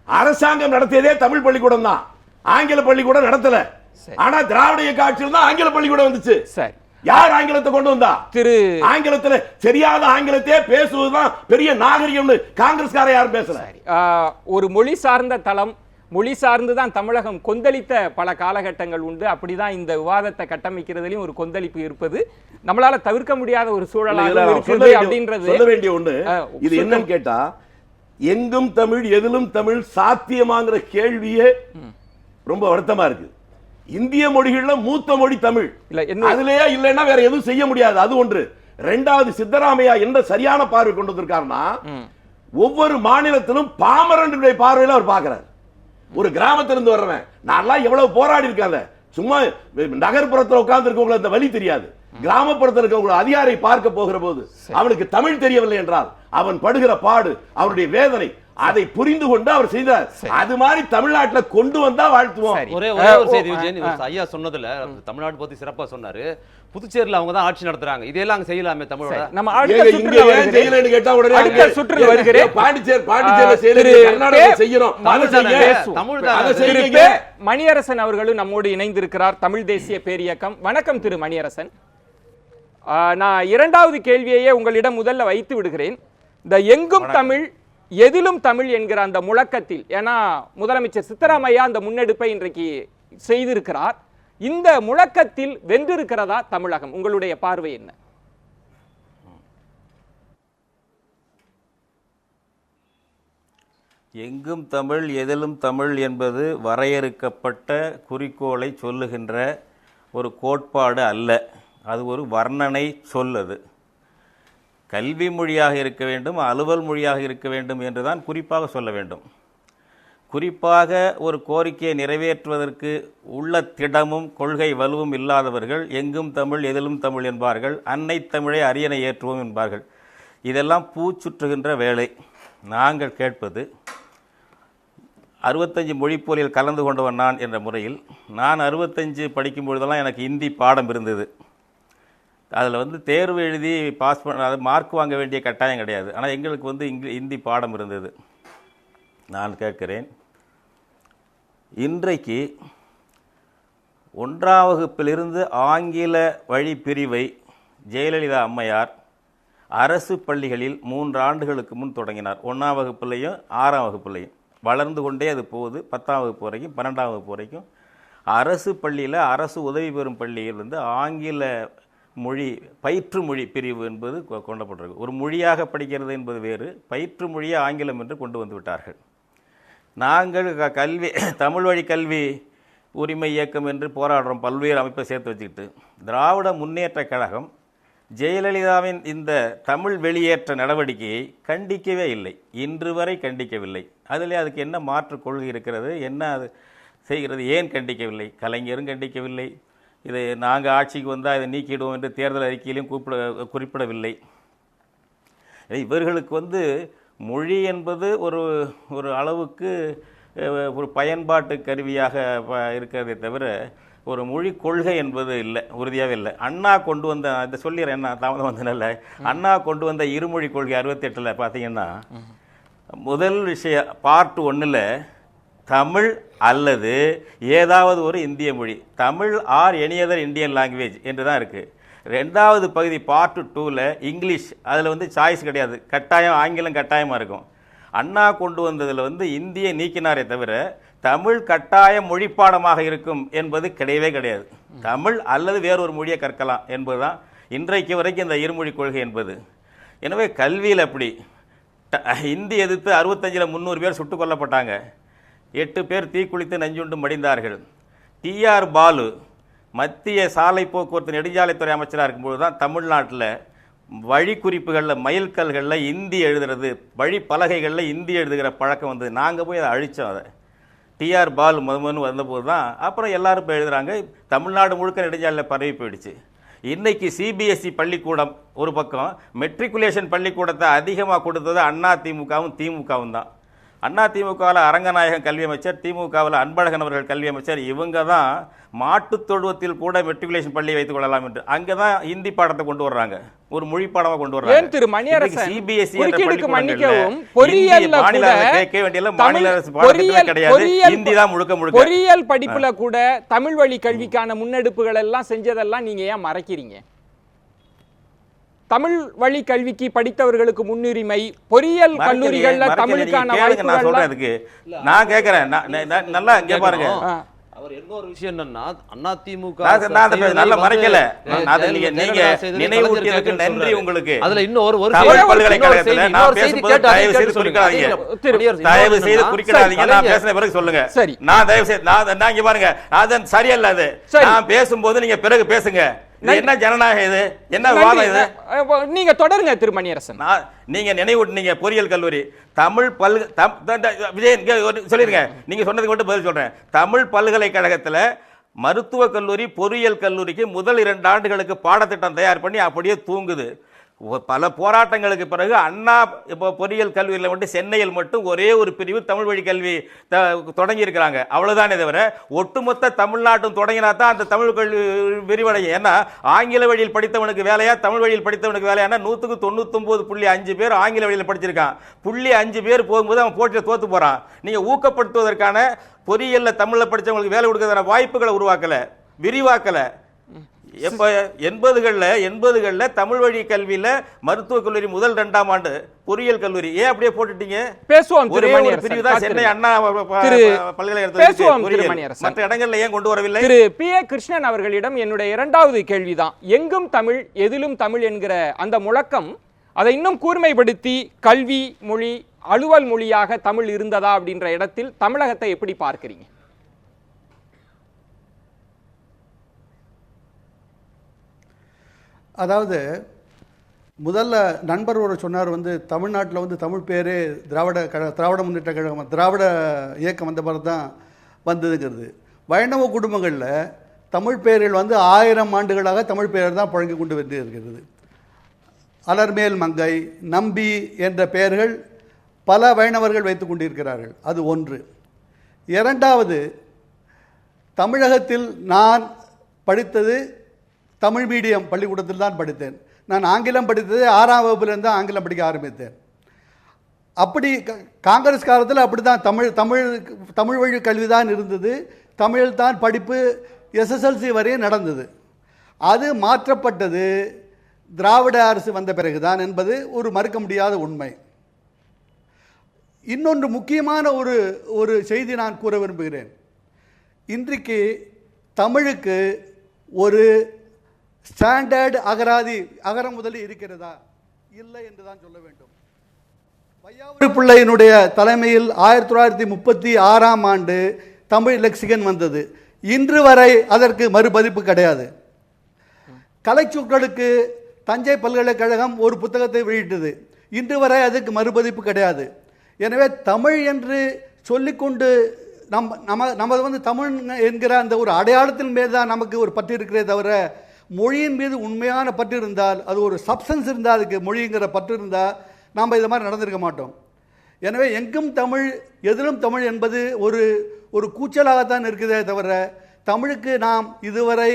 அரசாங்கம் நடத்தியதே தமிழ் பள்ளிக்கூடம் தான், ஆங்கில பள்ளிக்கூடம் நடத்தல. ஆனா திராவிட இயக்க ஆட்சியில் தான் ஆங்கில பள்ளிக்கூடம் வந்துச்சு. சரி, யார் ஆங்கிலத்தை கொண்டு வந்தா? ஆங்கிலத்துல சரியாத ஆங்கிலத்தையே பேசுவதுதான் பெரிய நாகரிகம்னு காங்கிரஸ்கார யாரும் பேசல. ஒரு மொழி சார்ந்த தளம், மொழி சார்ந்துதான் தமிழகம் கொந்தளித்த பல காலகட்டங்கள் உண்டு. அப்படிதான் இந்த விவாதத்தை கட்டமைக்கிறதுலயும் ஒரு கொந்தளிப்பு இருப்பது நம்மளால தவிர்க்க முடியாத ஒரு சூழலாக இருக்கிறது அப்படின்றது சொல்ல வேண்டிய ஒண்ணு. இது என்னன்னு கேட்டா, எங்கும் தமிழ் எதிலும் தமிழ் சாத்தியமாங்கிற கேள்வியே ரொம்ப வருத்தமா இருக்கு. இந்திய மொழிகள்ல மூத்த மொழி தமிழ், அதுலயே இல்லைன்னா வேற எதுவும் செய்ய முடியாது. அது ஒன்று. இரண்டாவது, சித்தராமையா என்ற சரியான பார்வை கொண்டு வந்திருக்காருன்னா, ஒவ்வொரு மாநிலத்திலும் பாமரனுடைய பார்வையில அவர் பார்க்கிறார். ஒரு கிராமத்திலிருந்து வர்றவன், நான் எவ்வளவு போராடி இருக்காங்க. சும்மா நகர்ப்புறத்தில் உட்கார்ந்து இருக்கவங்களை அந்த வழி தெரியாது. கிராமப்புறத்தில் இருக்கவங்க அதிகாரியை பார்க்க போகிற போது அவனுக்கு தமிழ் தெரியவில்லை என்றால் அவன் படுகிற பாடு, அவருடைய வேதனை, அதை புரிந்து கொண்டு அவர் செய்தார். அது மாதிரி தமிழ்நாட்டில் கொண்டு வந்தா வாழ்த்துவோம். ஒரே ஒரு செய்தி விஜயன், ஐயா சொன்னதுல தமிழ்நாடு பத்தி சிறப்பா சொன்னாரு. புதுச்சேரியில் அவங்க தான் ஆட்சி நடத்துறாங்க, இதெல்லாம் அங்க செய்யலாமே தமிழோட. நம்ம அடுத்த சுற்றுல வருகிறேன். மணியரசன் அவர்களும் நம்மோடு இணைந்திருக்கிறார், தமிழ் தேசிய பேரியக்கம். வணக்கம் திரு மணியரசன். நான் இரண்டாவது கேள்வியையே உங்களிடம் முதல்ல வைத்து விடுகிறேன். இந்த எங்கும் தமிழ் எதிலும் தமிழ் என்கிற அந்த முழக்கத்தில், ஏன்னா முதலமைச்சர் சித்தராமையா அந்த முன்னெடுப்பை இன்றைக்கு செய்திருக்கிறார். இந்த முழக்கத்தில் வென்றிருக்கிறதா தமிழகம்? உங்களுடைய பார்வை என்ன? எங்கும் தமிழ் எதிலும் தமிழ் என்பது வரையறுக்கப்பட்ட குறிக்கோளை சொல்லுகின்ற ஒரு கோட்பாடு அல்ல. அது ஒரு வர்ணனை சொல்லது. கல்வி மொழியாக இருக்க வேண்டும், அலுவல் மொழியாக இருக்க வேண்டும் என்றுதான் குறிப்பாக சொல்ல வேண்டும். குறிப்பாக ஒரு கோரிக்கையை நிறைவேற்றுவதற்கு உள்ள திடமும் கொள்கை வலுவும் இல்லாதவர்கள் எங்கும் தமிழ் எதிலும் தமிழ் என்பார்கள், அன்னை தமிழை அரியணை ஏற்றுவோம் என்பார்கள். இதெல்லாம் பூச்சுற்றுகின்ற வேலை. நாங்கள் கேட்பது, 65 மொழிப்போலில் கலந்து கொண்டவன் நான் என்ற முறையில், நான் 65 படிக்கும் பொழுதெல்லாம் எனக்கு இந்தி பாடம் இருந்தது. அதில் தேர்வு எழுதி பாஸ் பண்ண, அது மார்க் வாங்க வேண்டிய கட்டாயம் கிடையாது. ஆனால் எங்களுக்கு இந்தி பாடம் இருந்தது. நான் கேட்கிறேன், இன்றைக்கு 1ஆம் வகுப்பிலிருந்து ஆங்கில வழி பிரிவை ஜெயலலிதா அம்மையார் அரசு பள்ளிகளில் 3 ஆண்டுகளுக்கு முன் தொடங்கினார். 1ஆம் வகுப்புலையும் 6ஆம் வகுப்புலையும் வளர்ந்து கொண்டே அது போகுது. 10ஆம் வகுப்பு வரைக்கும், 12ஆம் வகுப்பு வரைக்கும் அரசு பள்ளியில், அரசு உதவி பெறும் பள்ளியில் ஆங்கில மொழி பயிற்று மொழி பிரிவு என்பது கொண்டப்பட்டிருக்கு. ஒரு மொழியாக படிக்கிறது என்பது வேறு, பயிற்று மொழியை ஆங்கிலம் என்று கொண்டு வந்து விட்டார்கள். நாங்கள் கல்வி, தமிழ் வழி கல்வி உரிமை இயக்கம் என்று போராடுறோம், பல்வேறு அமைப்பை சேர்த்து வச்சுக்கிட்டு. திராவிட முன்னேற்ற கழகம் ஜெயலலிதாவின் இந்த தமிழ் வெளியேற்ற நடவடிக்கையை கண்டிக்கவே இல்லை, இன்று வரை கண்டிக்கவில்லை. அதில் அதுக்கு என்ன மாற்று கொள்கை இருக்கிறது, என்ன அது செய்கிறது, ஏன் கண்டிக்கவில்லை? கலைஞரும் கண்டிக்கவில்லை. இதை நாங்கள் ஆட்சிக்கு வந்தால் இதை நீக்கிடுவோம் என்று தேர்தல் அறிக்கையிலும் குறிப்பிடவில்லை. இவர்களுக்கு மொழி என்பது ஒரு அளவுக்கு ஒரு பயன்பாட்டு கருவியாக இருக்கிறதே தவிர ஒரு மொழி கொள்கை என்பது இல்லை, உறுதியாகவே இல்லை. அண்ணா கொண்டு வந்த, இதை சொல்லிடுறேன், என்ன தாமதம் வந்தனால, அண்ணா கொண்டு வந்த இருமொழி கொள்கை 68 பார்த்தீங்கன்னா, முதல் விஷயம் பார்ட் 1 தமிழ் அல்லது ஏதாவது ஒரு இந்திய மொழி, Tamil or any other Indian language என்று தான் இருக்குது. ரெண்டாவது பகுதி பார்ட் 2ல் இங்கிலீஷ், அதில் வந்து சாய்ஸ் கிடையாது, கட்டாயம் ஆங்கிலம் கட்டாயமாக இருக்கும். அண்ணா கொண்டு வந்ததில் வந்து இந்தியை நீக்கினாரே தவிர தமிழ் கட்டாய மொழி பாடமாக இருக்கும் என்பது கிடையவே கிடையாது. தமிழ் அல்லது வேறொரு மொழியை கற்கலாம் என்பது தான் இன்றைக்கு வரைக்கும் இந்த இருமொழி கொள்கை என்பது. எனவே கல்வியில் அப்படி இந்தி எதிர்த்து 65ல் 300 பேர் சுட்டுக் கொல்லப்பட்டாங்க, 8 பேர் தீக்குளித்து நஞ்சுண்டு மடிந்தார்கள். டிஆர் பாலு மத்திய சாலை போக்குவரத்து நெடுஞ்சாலைத்துறை அமைச்சராக இருக்கும்போது தான் தமிழ்நாட்டில் வழி குறிப்புகளில் மைல்கல்களில் இந்தி எழுதுறது, வழி பலகைகளில் இந்தி எழுதுகிற பழக்கம் வந்தது. நாங்கள் போய் அதை அழித்தோம். அதை டிஆர் பாலு முதன்னு வந்தபோது தான் அப்புறம் எல்லாரும் இப்போ எழுதுகிறாங்க. தமிழ்நாடு முழுக்க நெடுஞ்சாலையில் பரவி போயிடுச்சு. இன்றைக்கி சிபிஎஸ்சி பள்ளிக்கூடம் ஒரு பக்கம், மெட்ரிகுலேஷன் பள்ளிக்கூடத்தை அதிகமாக கொடுத்தது அதிமுகவும் திமுகவும் தான். அதிமுகவில் அரங்கநாயகம் கல்வி அமைச்சர், திமுகவில் அன்பழகன் அவர்கள் கல்வி அமைச்சர். இவங்க தான் மாட்டுத் தொழுவத்தில் கூட மெட்ரிகுலேஷன் பள்ளி வைத்துக் கொள்ளலாம் என்று அங்கே தான் இந்தி பாடத்தை கொண்டு வர்றாங்க, ஒரு மொழி பாடமாக கொண்டு வர்றாங்க. திரு மணியரசன், சிபிஎஸ்சி பொறியியல் படிப்புல கூட தமிழ் வழி கல்விக்கான முன்னெடுப்புகள் எல்லாம் செஞ்சதெல்லாம் நீங்க ஏன் மறைக்கிறீங்க? தமிழ் வழி கல்விக்கு படித்தவர்களுக்கு முன்னுரிமை, பொறியியல் கல்லூரிகள்ல தமிழுக்கான வாய்ப்புகள். நான் கேட்கிறேன், நல்லா இங்க பாருங்க. அவர் இன்னொரு விஷயம் என்னன்னா, அதிமுக நல்ல மறைக்கல, நீங்க நினைவூட்டியதுக்கு நன்றி உங்களுக்கு. அதுல இன்னொரு பல்கலைக்கழகத்துல நான் பேசும்போது தயவு செய்து குறிக்காதீங்க, தயவு செய்து குறிக்காதீங்க. நான் பேசின பிறகு சொல்லுங்க. சரி, நான் தயவு செய்து நான் இங்க பாருங்க, அது சரியல்ல. அது நான் பேசும்போது நீங்க பிறகு பேசுங்க. என்ன ஜனநாயகம் இது? என்ன வாதம் இது? நீங்க தொடருங்க திரு மணியரசன். நீங்க நினைவூட்டினீங்க பொறியியல் கல்லூரி, தமிழ் விஜயன் சொல்லிருங்க, நீங்க சொன்னதுக்கு மட்டும் பதில் சொல்றேன். தமிழ் பல்கலைக்கழகத்தில் மருத்துவக் கல்லூரி, பொறியியல் கல்லூரிக்கு முதல் 2 ஆண்டுகளுக்கு பாடத்திட்டம் தயார் பண்ணி அப்படியே தூங்குது. பல போராட்டங்களுக்கு பிறகு அண்ணா இப்போ பொறியியல் கல்வியில் மட்டும் சென்னையில் மட்டும் ஒரே ஒரு பிரிவு தமிழ் வழி கல்வி தொடங்கி இருக்கிறாங்க. அவ்வளவுதானே தவிர ஒட்டுமொத்த தமிழ்நாட்டும் தொடங்கினா தான் அந்த தமிழ் கல்வி விரிவடையும். ஏன்னா ஆங்கில வழியில் படித்தவனுக்கு வேலையா, தமிழ் வழியில் படித்தவனுக்கு வேலையானா 100க்கு 99.5 பேர் ஆங்கில வழியில் படிச்சிருக்கான். 5 பேர் போகும்போது அவன் போட்டியில் தோத்து போறான். நீங்க ஊக்கப்படுத்துவதற்கான பொறியியல்ல தமிழ்ல படித்தவங்களுக்கு வேலை கொடுக்கறதுக்கான வாய்ப்புகளை உருவாக்கல, விரிவாக்கல. 80களில் தமிழ் வழி கல்வியில மருத்துவக் கல்லூரி முதல் 2ஆம் ஆண்டு, பொறியியல் கல்லூரி ஏன் அப்படியே போட்டுட்டீங்க? பேசுவோம். சென்னை அண்ணா பல்கலைக்கழகம், மற்ற இடங்கள்ல ஏன் கொண்டு வரவில்லை? திரு பி.ஏ. கிருஷ்ணன் அவர்களிடம் என்னுடைய 2வது கேள்விதான். எங்கும் தமிழ் எதிலும் தமிழ் என்கிற அந்த முழக்கம், அதை இன்னும் கூர்மைப்படுத்தி கல்வி மொழி, அலுவல் மொழியாக தமிழ் இருந்ததா அப்படின்ற இடத்தில் தமிழகத்தை எப்படி பார்க்கிறீங்க? அதாவது முதல்ல நண்பர் ஒரு சொன்னார், தமிழ்நாட்டில் தமிழ் பேரே திராவிட முன்னேற்ற கழகம், திராவிட இயக்கம் வந்த மாதிரி தான் வந்ததுங்கிறது. வைணவ குடும்பங்களில் தமிழ் பெயர்கள் 1000 ஆண்டுகளாக தமிழ் பெயர் தான் பழங்கி கொண்டு வந்து இருக்கிறது. அலர்மேல் மங்கை, நம்பி என்ற பெயர்கள் பல வைணவர்கள் வைத்து கொண்டிருக்கிறார்கள். அது ஒன்று. 2வது, தமிழகத்தில் நான் படித்தது தமிழ் மீடியம் பள்ளிக்கூடத்தில் தான் படித்தேன். நான் ஆங்கிலம் படித்தது 6ஆம் வகுப்பிலிருந்து தான் ஆங்கிலம் படிக்க ஆரம்பித்தேன். அப்படி காங்கிரஸ் காலத்தில் அப்படி தான் தமிழ் வழி கல்வி தான் இருந்தது. தமிழில் தான் படிப்பு SSLC வரையும் நடந்தது. அது மாற்றப்பட்டது திராவிட அரசு வந்த பிறகுதான் என்பது ஒரு மறுக்க முடியாத உண்மை. இன்னொன்று முக்கியமான ஒரு செய்தி நான் கூற விரும்புகிறேன். இன்றைக்கு தமிழுக்கு ஒரு ஸ்டாண்டர்ட் அகராதி, அகரம் முதலி இருக்கிறதா? இல்லை என்று தான் சொல்ல வேண்டும். வையாபுரி பிள்ளையினுடைய தலைமையில் 1936ஆம் ஆண்டு தமிழ் லெக்சிகன் வந்தது. இன்று வரை அதற்கு மறுபதிப்பு கிடையாது. கலைச்சொற்களுக்கு தஞ்சை பல்கலைக்கழகம் ஒரு புத்தகத்தை வெளியிட்டது. இன்று வரை அதுக்கு மறுபதிப்பு கிடையாது. எனவே தமிழ் என்று சொல்லிக்கொண்டு நமது தமிழ் என்கிற அந்த ஒரு அடையாளத்தின் மீது தான் நமக்கு ஒரு பற்று இருக்கிறதே தவிர, மொழியின் மீது உண்மையான பற்று இருந்தால், அது ஒரு சப்ஸ்டன்ஸ் இருந்தால், அதுக்கு மொழிங்கிற பற்று இருந்தால் நாம் இது மாதிரி நடந்திருக்க மாட்டோம். எனவே எங்கும் தமிழ் எதிலும் தமிழ் என்பது ஒரு கூச்சலாகத்தான் இருக்குதே தவிர, தமிழுக்கு நாம் இதுவரை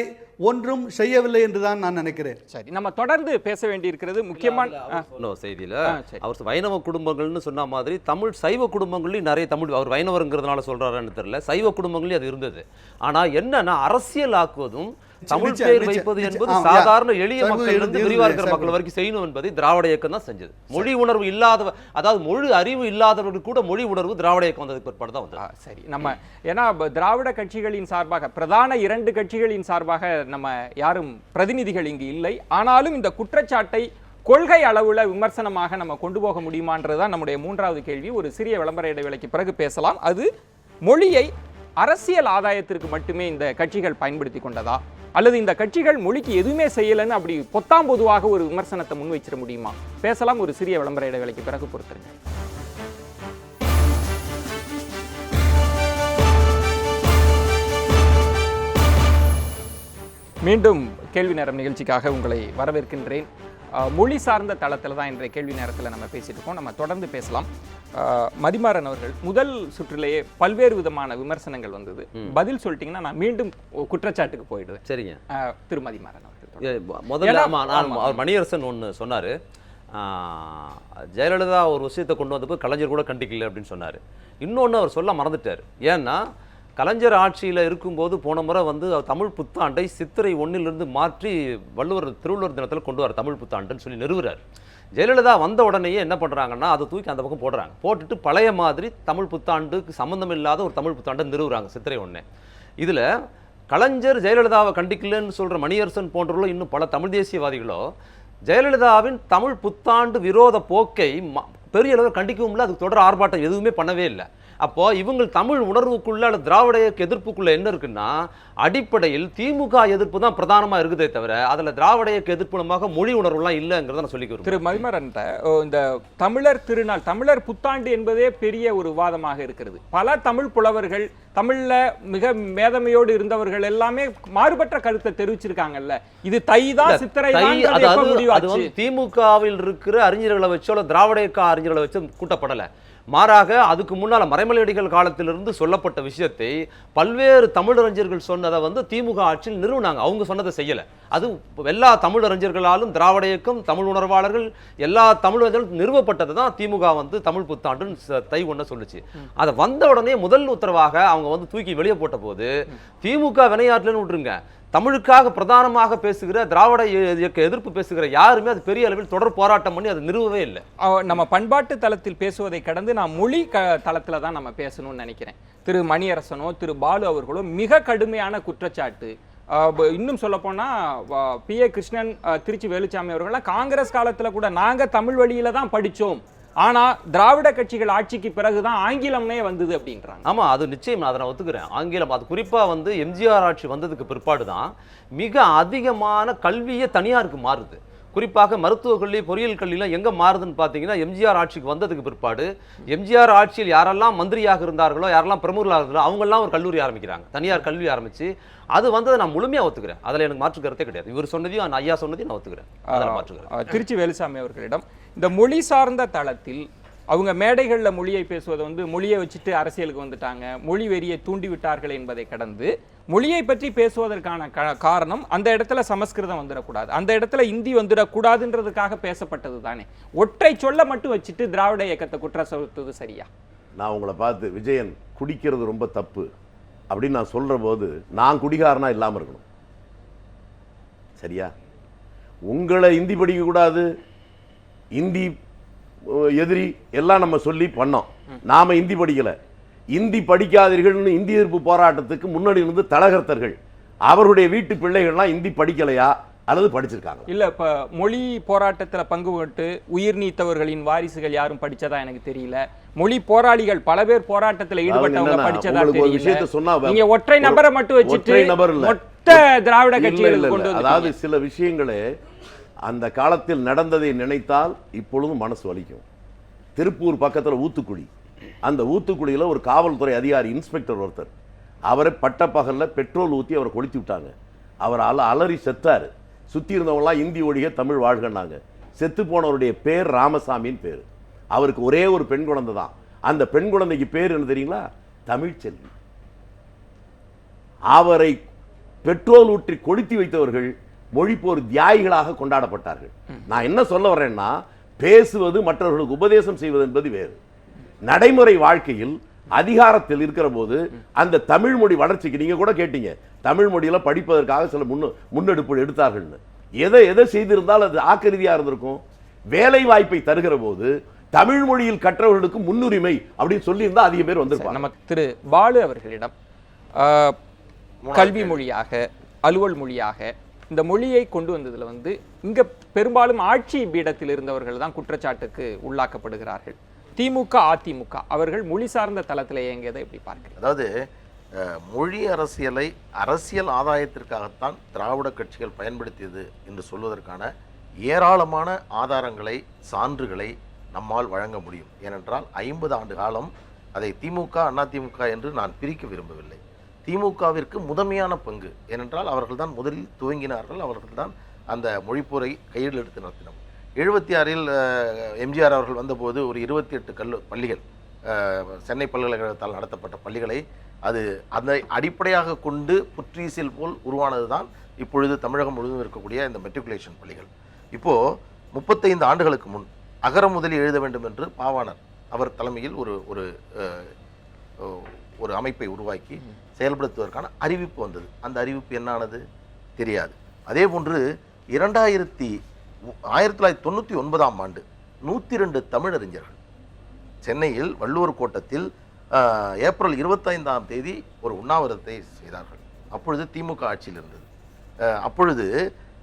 ஒன்றும் செய்யவில்லை என்றுதான் நான் நினைக்கிறேன். சரி, நம்ம தொடர்ந்து பேச வேண்டியிருக்கிறது. முக்கியமான சொன்ன செய்தியில சரி. அவர் வைணவ குடும்பங்கள்னு சொன்ன மாதிரி தமிழ் சைவ குடும்பங்கள்லயும் நிறைய தமிழ், அவர் வைணவருங்கிறதுனால சொல்றாருன்னு தெரியல, சைவ குடும்பங்களையும் அது இருந்தது. ஆனா என்னன்னா அரசியல் ஆக்குவதும் தமிழ் பெயர் வைப்பது என்பது சாதாரண எளிய மக்கள் இருந்து விரிவா இருக்கிற மக்கள் வரைக்கும் செய்யணும் என்பதை திராவிட இயக்கம் தான் செஞ்சது. மொழி உணர்வு இல்லாத, அதாவது மொழி அறிவு இல்லாதவர்கள் கூட மொழி உணர்வு திராவிட இயக்கம் வந்ததுக்கு பிற்பாடு தான் வந்தது. சரி, நம்ம ஏன்னா திராவிட கட்சிகளின் சார்பாக, பிரதான 2 கட்சிகளின் சார்பாக நம்ம யாரும் பிரதிநிதிகள் இங்கு இல்லை. ஆனாலும் இந்த குற்றச்சாட்டை கொள்கை அளவுல விமர்சனமாக நம்ம கொண்டு போக முடியுமான்றதுதான் நம்முடைய 3வது கேள்வி. ஒரு சிறிய விளம்பர இடைவேளைக்கு பிறகு பேசலாம். அது மொழியை அரசியல் ஆதாயத்திற்கு மட்டுமே இந்த கட்சிகள் பயன்படுத்தி கொண்டதா, அல்லது இந்த கட்சிகள் மொழிக்கு எதுவுமே செய்யலன்னு அப்படி பொத்தாம் பொதுவாக ஒரு விமர்சனத்தை முன் வச்சிட முடியுமா? பேசலாம். ஒரு சிறிய விளம்பர இடைவேளைக்கு பிறகு பொறுத்துருங்க. மீண்டும் கேள்வி நேரம் நிகழ்ச்சிக்காக உங்களை வரவேற்கின்றேன். மொழி சார்ந்த தளத்தில் தான் இன்றைய கேள்வி நேரத்தில் நம்ம பேசிட்டு இருக்கோம். நம்ம தொடர்ந்து பேசலாம். மதிமாறன் அவர்கள், முதல் சுற்றிலேயே பல்வேறு விதமான விமர்சனங்கள் வந்தது. பதில் சொல்லிட்டீங்கன்னா நான் மீண்டும் குற்றச்சாட்டுக்கு போயிடுவேன். சரிங்க. திரு மதிமாறன் அவர்கள் முதல்ல அவர் மணியரசன் ஒன்று சொன்னார், ஜெயலலிதா ஒரு விஷயத்தை கொண்டு வந்தப்போ கலைஞர் கூட கண்டிக்கல அப்படின்னு சொன்னார். இன்னொன்று அவர் சொல்ல மறந்துட்டார். ஏன்னா கலைஞர் ஆட்சியில் இருக்கும்போது போன முறை வந்து தமிழ் புத்தாண்டை சித்திரை 1 மாற்றி திருவள்ளுவர் தினத்தில் கொண்டு வர தமிழ் புத்தாண்டுன்னு சொல்லி நிறுவுறார். ஜெயலலிதா வந்த உடனேயே என்ன பண்ணுறாங்கன்னா அதை தூக்கி அந்த பக்கம் போடுறாங்க. போட்டுட்டு பழைய மாதிரி தமிழ் புத்தாண்டுக்கு சம்மந்தம் இல்லாத ஒரு தமிழ் புத்தாண்டை நிறுவுறாங்க சித்திரை 1. இதில் கலைஞர் ஜெயலலிதாவை கண்டிக்கலன்னு சொல்கிற மணியரசன் போன்றவர்களோ இன்னும் பல தமிழ் தேசியவாதிகளோ ஜெயலலிதாவின் தமிழ் புத்தாண்டு விரோத போக்கை பெரிய அளவில் கண்டிக்கவும் இல்லை, அதுக்கு தொடர் ஆர்ப்பாட்டம் எதுவுமே பண்ணவே இல்லை. அப்போ இவங்க தமிழ் உணர்வுக்குள்ள அல்லது திராவிட எதிர்ப்புக்குள்ள என்ன இருக்குன்னா, அடிப்படையில் திமுக எதிர்ப்பு தான் பிரதானமாக இருக்குதே தவிர அதில் திராவிட எதிர்ப்பு மொழி உணர்வுலாம் இல்லைங்கிறத நான் சொல்லிக்கிறேன். திரு மதிமாறன், இந்த தமிழர் திருநாள், தமிழர் புத்தாண்டு என்பதே பெரிய ஒரு விவாதமாக இருக்கிறது. பல தமிழ் புலவர்கள், தமிழ்ல மிக மேதமையோடு இருந்தவர்கள் எல்லாமே மாறுபட்ட கருத்தை தெரிவிச்சிருக்காங்கல்ல. இது தை தான் சித்திரை தான். திமுகவில் இருக்கிற அறிஞர்களை வச்சோ திராவிட இயக்க அறிஞர்களை வச்சு கூட்டப்படலை. மாறாக அதுக்கு முன்னால் மறைமலையடிகள் காலத்திலிருந்து சொல்லப்பட்ட விஷயத்தை பல்வேறு தமிழறிஞர்கள் சொன்னதை வந்து திமுக ஆட்சியில் நிறுவனாங்க. அவங்க சொன்னதை செய்யலை. அது எல்லா தமிழறிஞர்களாலும் திராவிட இயக்கம், தமிழ் உணர்வாளர்கள், எல்லா தமிழறிஞர்களும் நிறுவப்பட்டது தான் திமுக வந்து தமிழ் புத்தாண்டுன்னு தை 1 சொல்லுச்சு. அதை வந்த உடனே முதல் உத்தரவாக அவங்க வந்து தூக்கி வெளியே போட்ட போது திமுக வினையாற்றலன்னு விட்டுருங்க, தமிழுக்காக பிரதானமாக பேசுகிற திராவிட இயக்க எதிர்ப்பு பேசுகிற யாருமே அது பெரிய அளவில் தொடர் போராட்டம் பண்ணி அது நிறுவவே இல்லை. நம்ம பண்பாட்டு தளத்தில் பேசுவதை கடந்து நான் மொழி தளத்தில் தான் நம்ம பேசணும்னு நினைக்கிறேன். திரு மணியரசனோ திரு பாலு அவர்களோ மிக கடுமையான குற்றச்சாட்டு. இன்னும் சொல்ல போனா PA கிருஷ்ணன், திருச்சி வேலுச்சாமி அவர்கள்லாம் காங்கிரஸ் காலத்தில் கூட நாங்கள் தமிழ் வழியில தான் படித்தோம், ஆனா திராவிட கட்சிகள் ஆட்சிக்கு பிறகுதான் ஆங்கிலமே வந்தது அப்படின்றாங்க. ஆமா, அது நிச்சயம், அதை நான் ஒத்துக்கிறேன். ஆங்கிலம் அது குறிப்பா வந்து எம்ஜிஆர் ஆட்சி வந்ததுக்கு பிற்பாடு தான் மிக அதிகமான கல்வியே தனியாருக்கு மாறுது. குறிப்பாக மருத்துவக் கல்வி, பொறியியல் கல்வியெல்லாம் எங்கே மாறுதுன்னு பார்த்தீங்கன்னா எம்ஜிஆர் ஆட்சிக்கு வந்ததுக்கு பிற்பாடு எம்ஜிஆர் ஆட்சியில் யாரெல்லாம் மந்திரியாக இருந்தார்களோ, யாரெல்லாம் பிரமுகர்களாக இருந்தாலும் அவங்கெல்லாம் ஒரு கல்லூரி ஆரம்பிக்கிறாங்க, தனியார் கல்வி ஆரம்பித்து. அது வந்ததை நான் முழுமையாக ஒத்துக்கிறேன். அதில் எனக்கு மாற்று கருத்தே கிடையாது. இவர் சொன்னதையும் ஐயா சொன்னதையும் நான் ஒத்துக்கிறேன். அதில் மாற்றுக்கிறேன். திருச்சி வேலுசாமி அவர்களிடம் இந்த மொழி சார்ந்த தளத்தில் அவங்க மேடைகளில் மொழியை பேசுவதை வந்து மொழியை வச்சுட்டு அரசியலுக்கு வந்துட்டாங்க, மொழி வெறியை தூண்டிவிட்டார்கள் என்பதை கடந்து மொழியை பற்றி பேசுவதற்கான காரணம் அந்த இடத்துல சமஸ்கிருதம் வந்துடக்கூடாது, அந்த இடத்துல இந்தி வந்துடக்கூடாதுன்றதுக்காக பேசப்பட்டது தானே. ஒற்றை சொல்ல மட்டும் வச்சுட்டு திராவிட இயக்கத்தை குற்றம் சொல்வது சரியா? நான் உங்களை பார்த்து விஜயன் குடிக்கிறது ரொம்ப தப்பு அப்படின்னு நான் சொல்கிற போது நான் குடிகாரனா இல்லாமல் இருக்கணும், சரியா? உங்களை இந்தி படிக்கக்கூடாது, இந்தி எதிரி எல்லாம் நம்ம சொல்லி பண்ணோம். நாம இந்தி படிக்கல, இந்தி படிக்காதீர்கள்னு இந்தி எதிர்ப்பு போராட்டத்துக்கு முன்னாடி இருந்து தலகர்த்தர்கள் அவருடைய வீட்டு பிள்ளைகள்லாம் இந்தி படிக்கலையா அல்லது படிச்சிருக்காங்க? இல்ல, இப்ப மொழி போராட்டத்துல பங்கு பெற்று உயிர் நீத்தவர்களின் வாரிசுகள் யாரும் படிச்சதா எனக்கு தெரியல. மொழி போராளிகள் பல பேர் போராட்டத்தில் ஈடுபட்டவங்க படிச்சதா தெரியல. நீங்க ஒற்றை நபரை மட்டும் வச்சுட்டு மொத்த திராவிட கட்சிகளுக்கு கொண்டு வந்து, அதாவது சில விஷயங்களே அந்த காலத்தில் நடந்ததை நினைத்தால் இப்பொழுதும் மனசு வலிக்கும். திருப்பூர் பக்கத்தில் ஊத்துக்குழி, அந்த ஊத்துக்குழியில் ஒரு காவல்துறை அதிகாரி இன்ஸ்பெக்டர் ஒருத்தர், அவரை பட்டப்பகலில் பெட்ரோல் ஊற்றி அவரை கொளுத்தி விட்டாங்க. அவர் அலறி செத்தார். சுற்றி இருந்தவங்களாம் இந்தி ஒழிக தமிழ் வாழ்கன்னாங்க. செத்து போனவருடைய பேர் ராமசாமின்னு பேர். அவருக்கு ஒரே ஒரு பெண் குழந்தை தான். அந்த பெண் குழந்தைக்கு பேர் என்ன தெரியுங்களா? தமிழ்ச்செல்வி. அவரை பெட்ரோல் ஊற்றி கொளுத்தி வைத்தவர்கள் மொழிப்போர் தியாகிகளாக கொண்டாடப்பட்டார்கள். நான் என்ன சொல்ல வர்றேன்னா, பேசுவது மற்றவர்களுக்கு உபதேசம் செய்வது என்பது வேறு. நடைமுறை வாழ்க்கையில் அதிகாரத்தில் இருக்கிற போது அந்த தமிழ் மொழி வளர்ச்சிக்கு நீங்க கூட கேட்டீங்க, தமிழ் மொழியில படிப்பதற்காக சில முன்னெடுப்பு எடுத்தார்கள்னு. எதை செய்திருந்தால் அது ஆக்கரீதியா இருந்திருக்கும். வேலை வாய்ப்பை தருகிற போது தமிழ் மொழியில் கற்றவர்களுக்கு முன்னுரிமை அப்படின்னு சொல்லி இருந்தா அதிக பேர் வந்திருப்பாங்க. நம்ம திரு பாலு அவர்களிடம் கல்வி மொழியாக, அலுவல் மொழியாக இந்த மொழியை கொண்டு வந்ததுல இங்க பெரும்பாலும் ஆட்சி பீடத்தில் இருந்தவர்கள் தான் குற்றச்சாட்டுக்கு உள்ளாக்கப்படுகிறார்கள். திமுக, அதிமுக அவர்கள் மொழி சார்ந்த தளத்தில் இயங்கியதை எப்படி பார்க்கிறீங்க? அதாவது மொழி அரசியலை அரசியல் ஆதாயத்திற்காகத்தான் திராவிட கட்சிகள் பயன்படுத்தியது என்று சொல்வதற்கான ஏராளமான ஆதாரங்களை, சான்றுகளை நம்மால் வழங்க முடியும். ஏனென்றால் 50 ஆண்டு காலம் அதை திமுக, அதிமுக என்று நான் பிரிக்க விரும்பவில்லை. திமுகவிற்கு முதன்மையான பங்கு, ஏனென்றால் அவர்கள் தான் முதலில் துவங்கினார்கள், அவர்கள் தான் அந்த மொழிப்போரை கையில் எடுத்து நடத்தினர். 76இல் எம்ஜிஆர் அவர்கள் வந்தபோது ஒரு 28 பள்ளிகள், சென்னை பல்கலைக்கழகத்தால் நடத்தப்பட்ட பள்ளிகளை அதை அடிப்படையாக கொண்டு புற்றீசில் போல் உருவானது தான் இப்பொழுது தமிழகம் முழுவதும் இருக்கக்கூடிய இந்த மெட்ரிகுலேஷன் பள்ளிகள். இப்போது 35 ஆண்டுகளுக்கு முன் அகர முதலி எழுத வேண்டும் என்று பாவாணர் அவர் தலைமையில் ஒரு அமைப்பை உருவாக்கி செயல்படுத்துவதற்கான அறிவிப்பு வந்தது. அந்த அறிவிப்பு என்னானது தெரியாது. அதே போன்று 1999ஆம் ஆண்டு 102 தமிழறிஞர்கள் சென்னையில் வள்ளுவர் கோட்டத்தில் ஏப்ரல் 25ஆம் தேதி ஒரு உண்ணாவிரதத்தை செய்தார்கள். அப்பொழுது திமுக ஆட்சியில் இருந்தது. அப்பொழுது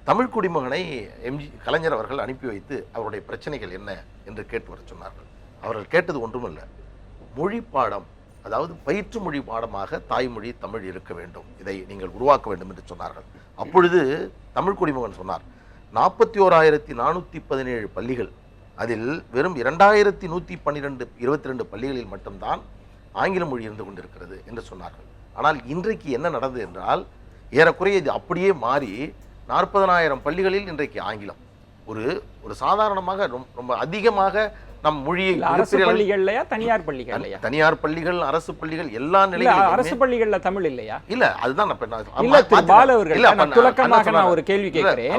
தமிழ் குடிமகனை கலைஞர் அவர்கள் அனுப்பி வைத்து அவருடைய பிரச்சனைகள் என்ன என்று கேட்டு வர சொன்னார்கள். அவர்கள் கேட்டது ஒன்றுமல்ல, மொழி பாடம், அதாவது பயிற்று மொழி பாடமாக தாய்மொழி தமிழ் இருக்க வேண்டும், இதை நீங்கள் உருவாக்க வேண்டும் என்று சொன்னார்கள். அப்பொழுது தமிழ் குடிமகன் சொன்னார், 41,417 பள்ளிகள், அதில் வெறும் 2,122 பள்ளிகளில் மட்டும்தான் ஆங்கில மொழி இருந்து கொண்டிருக்கிறது என்று சொன்னார்கள். ஆனால் இன்றைக்கு என்ன நடந்தது என்றால், ஏறக்குறைய இது அப்படியே மாறி 40,000 பள்ளிகளில் இன்றைக்கு ஆங்கிலம் ஒரு சாதாரணமாக ரொம்ப அதிகமாக நம் மொழியை தனியார் பள்ளிகள், தனியார் பள்ளிகள், அரசு பள்ளிகள் எல்லா நிலையிலும். அரசு பள்ளிகள்ல தமிழ் இல்லையா? இல்ல, அதுதான் நான் ஒரு கேள்வி கேட்கிறேன்.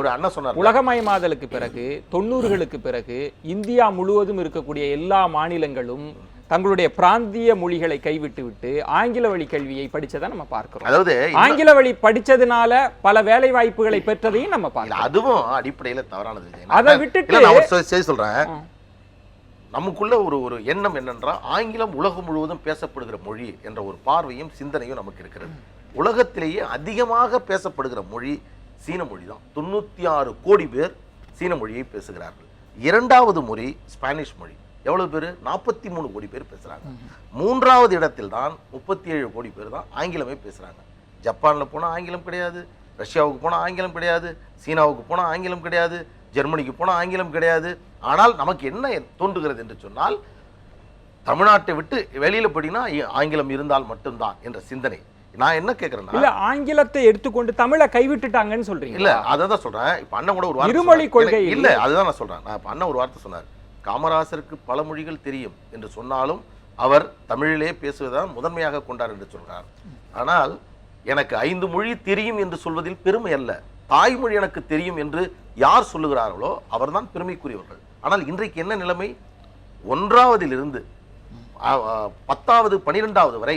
உலகமயமாதலுக்கு பிறகு 90களுக்கு பிறகு இந்தியா முழுவதும் இருக்கக்கூடிய எல்லா மாநிலங்களும் தங்களுடைய பிராந்திய மொழிகளை கைவிட்டு விட்டு ஆங்கில வழி கல்வியை படிச்சதை நம்ம பார்க்கிறோம். அதாவது ஆங்கில வழி படிச்சதுனால பல வேலை வாய்ப்புகளை பெற்றதையும் நம்ம பார்க்கிறோம். அதுவும் அடிப்படையில தவறானது. அதை விட்டுட்டு சொல்றேன், நமக்குள்ள ஒரு எண்ணம் என்னென்றால், ஆங்கிலம் உலகம் முழுவதும் பேசப்படுகிற மொழி என்ற ஒரு பார்வையும் சிந்தனையும் நமக்கு இருக்கிறது. உலகத்திலேயே அதிகமாக பேசப்படுகிற மொழி சீன மொழி தான். 96 கோடி பேர் சீன மொழியை பேசுகிறார்கள். 2வது மொழி ஸ்பானிஷ் மொழி. எவ்வளவு பேர்? 43 கோடி பேர் பேசுறாங்க. 3வது இடத்தில் தான் 37 கோடி பேர் தான் ஆங்கிலமே பேசுறாங்க. ஜப்பான்ல போனா ஆங்கிலம் கிடையாது, ரஷ்யாவுக்கு போனா ஆங்கிலம் கிடையாது, சீனாவுக்கு போனா ஆங்கிலம் கிடையாது, ஜெர்மனிக்கு போனா ஆங்கிலம் கிடையாது. ஆனால் நமக்கு என்ன தோன்றுகிறது என்று சொன்னால், தமிழ்நாட்டை விட்டு வெளியில படினா ஆங்கிலம் இருந்தால் மட்டும்தான் என்ற சிந்தனை. நான் என்ன கேட்கிறேன்னா, இல்ல ஆங்கிலத்தை எடுத்துக்கொண்டு தமிழை கைவிட்டுட்டாங்கன்னு சொல்றீங்க? இல்ல, அதான் சொல்றேன். இப்ப அண்ணன் கூட ஒரு இருமொழி கொள்கை இல்ல, அதுதான் நான் சொல்றேன். நான் இப்ப அண்ணன் ஒரு வார்த்தை சொன்னார், காமராசருக்கு பல மொழிகள் தெரியும் என்று சொன்னாலும் அவர் தமிழிலே பேசுவதுதான் முதன்மையாக கொண்டார் என்று சொல்றார். ஆனால் எனக்கு 5 மொழி தெரியும் என்று சொல்வதில் பெருமை அல்ல, தாய்மொழி எனக்கு தெரியும் என்று யார் சொல்லுகிறார்களோ அவர்தான் பெருமைக்குரியவர்கள். ஆனால் இன்றைக்கு என்ன நிலைமை? 1வதிலிருந்து 10வது 12வது வரை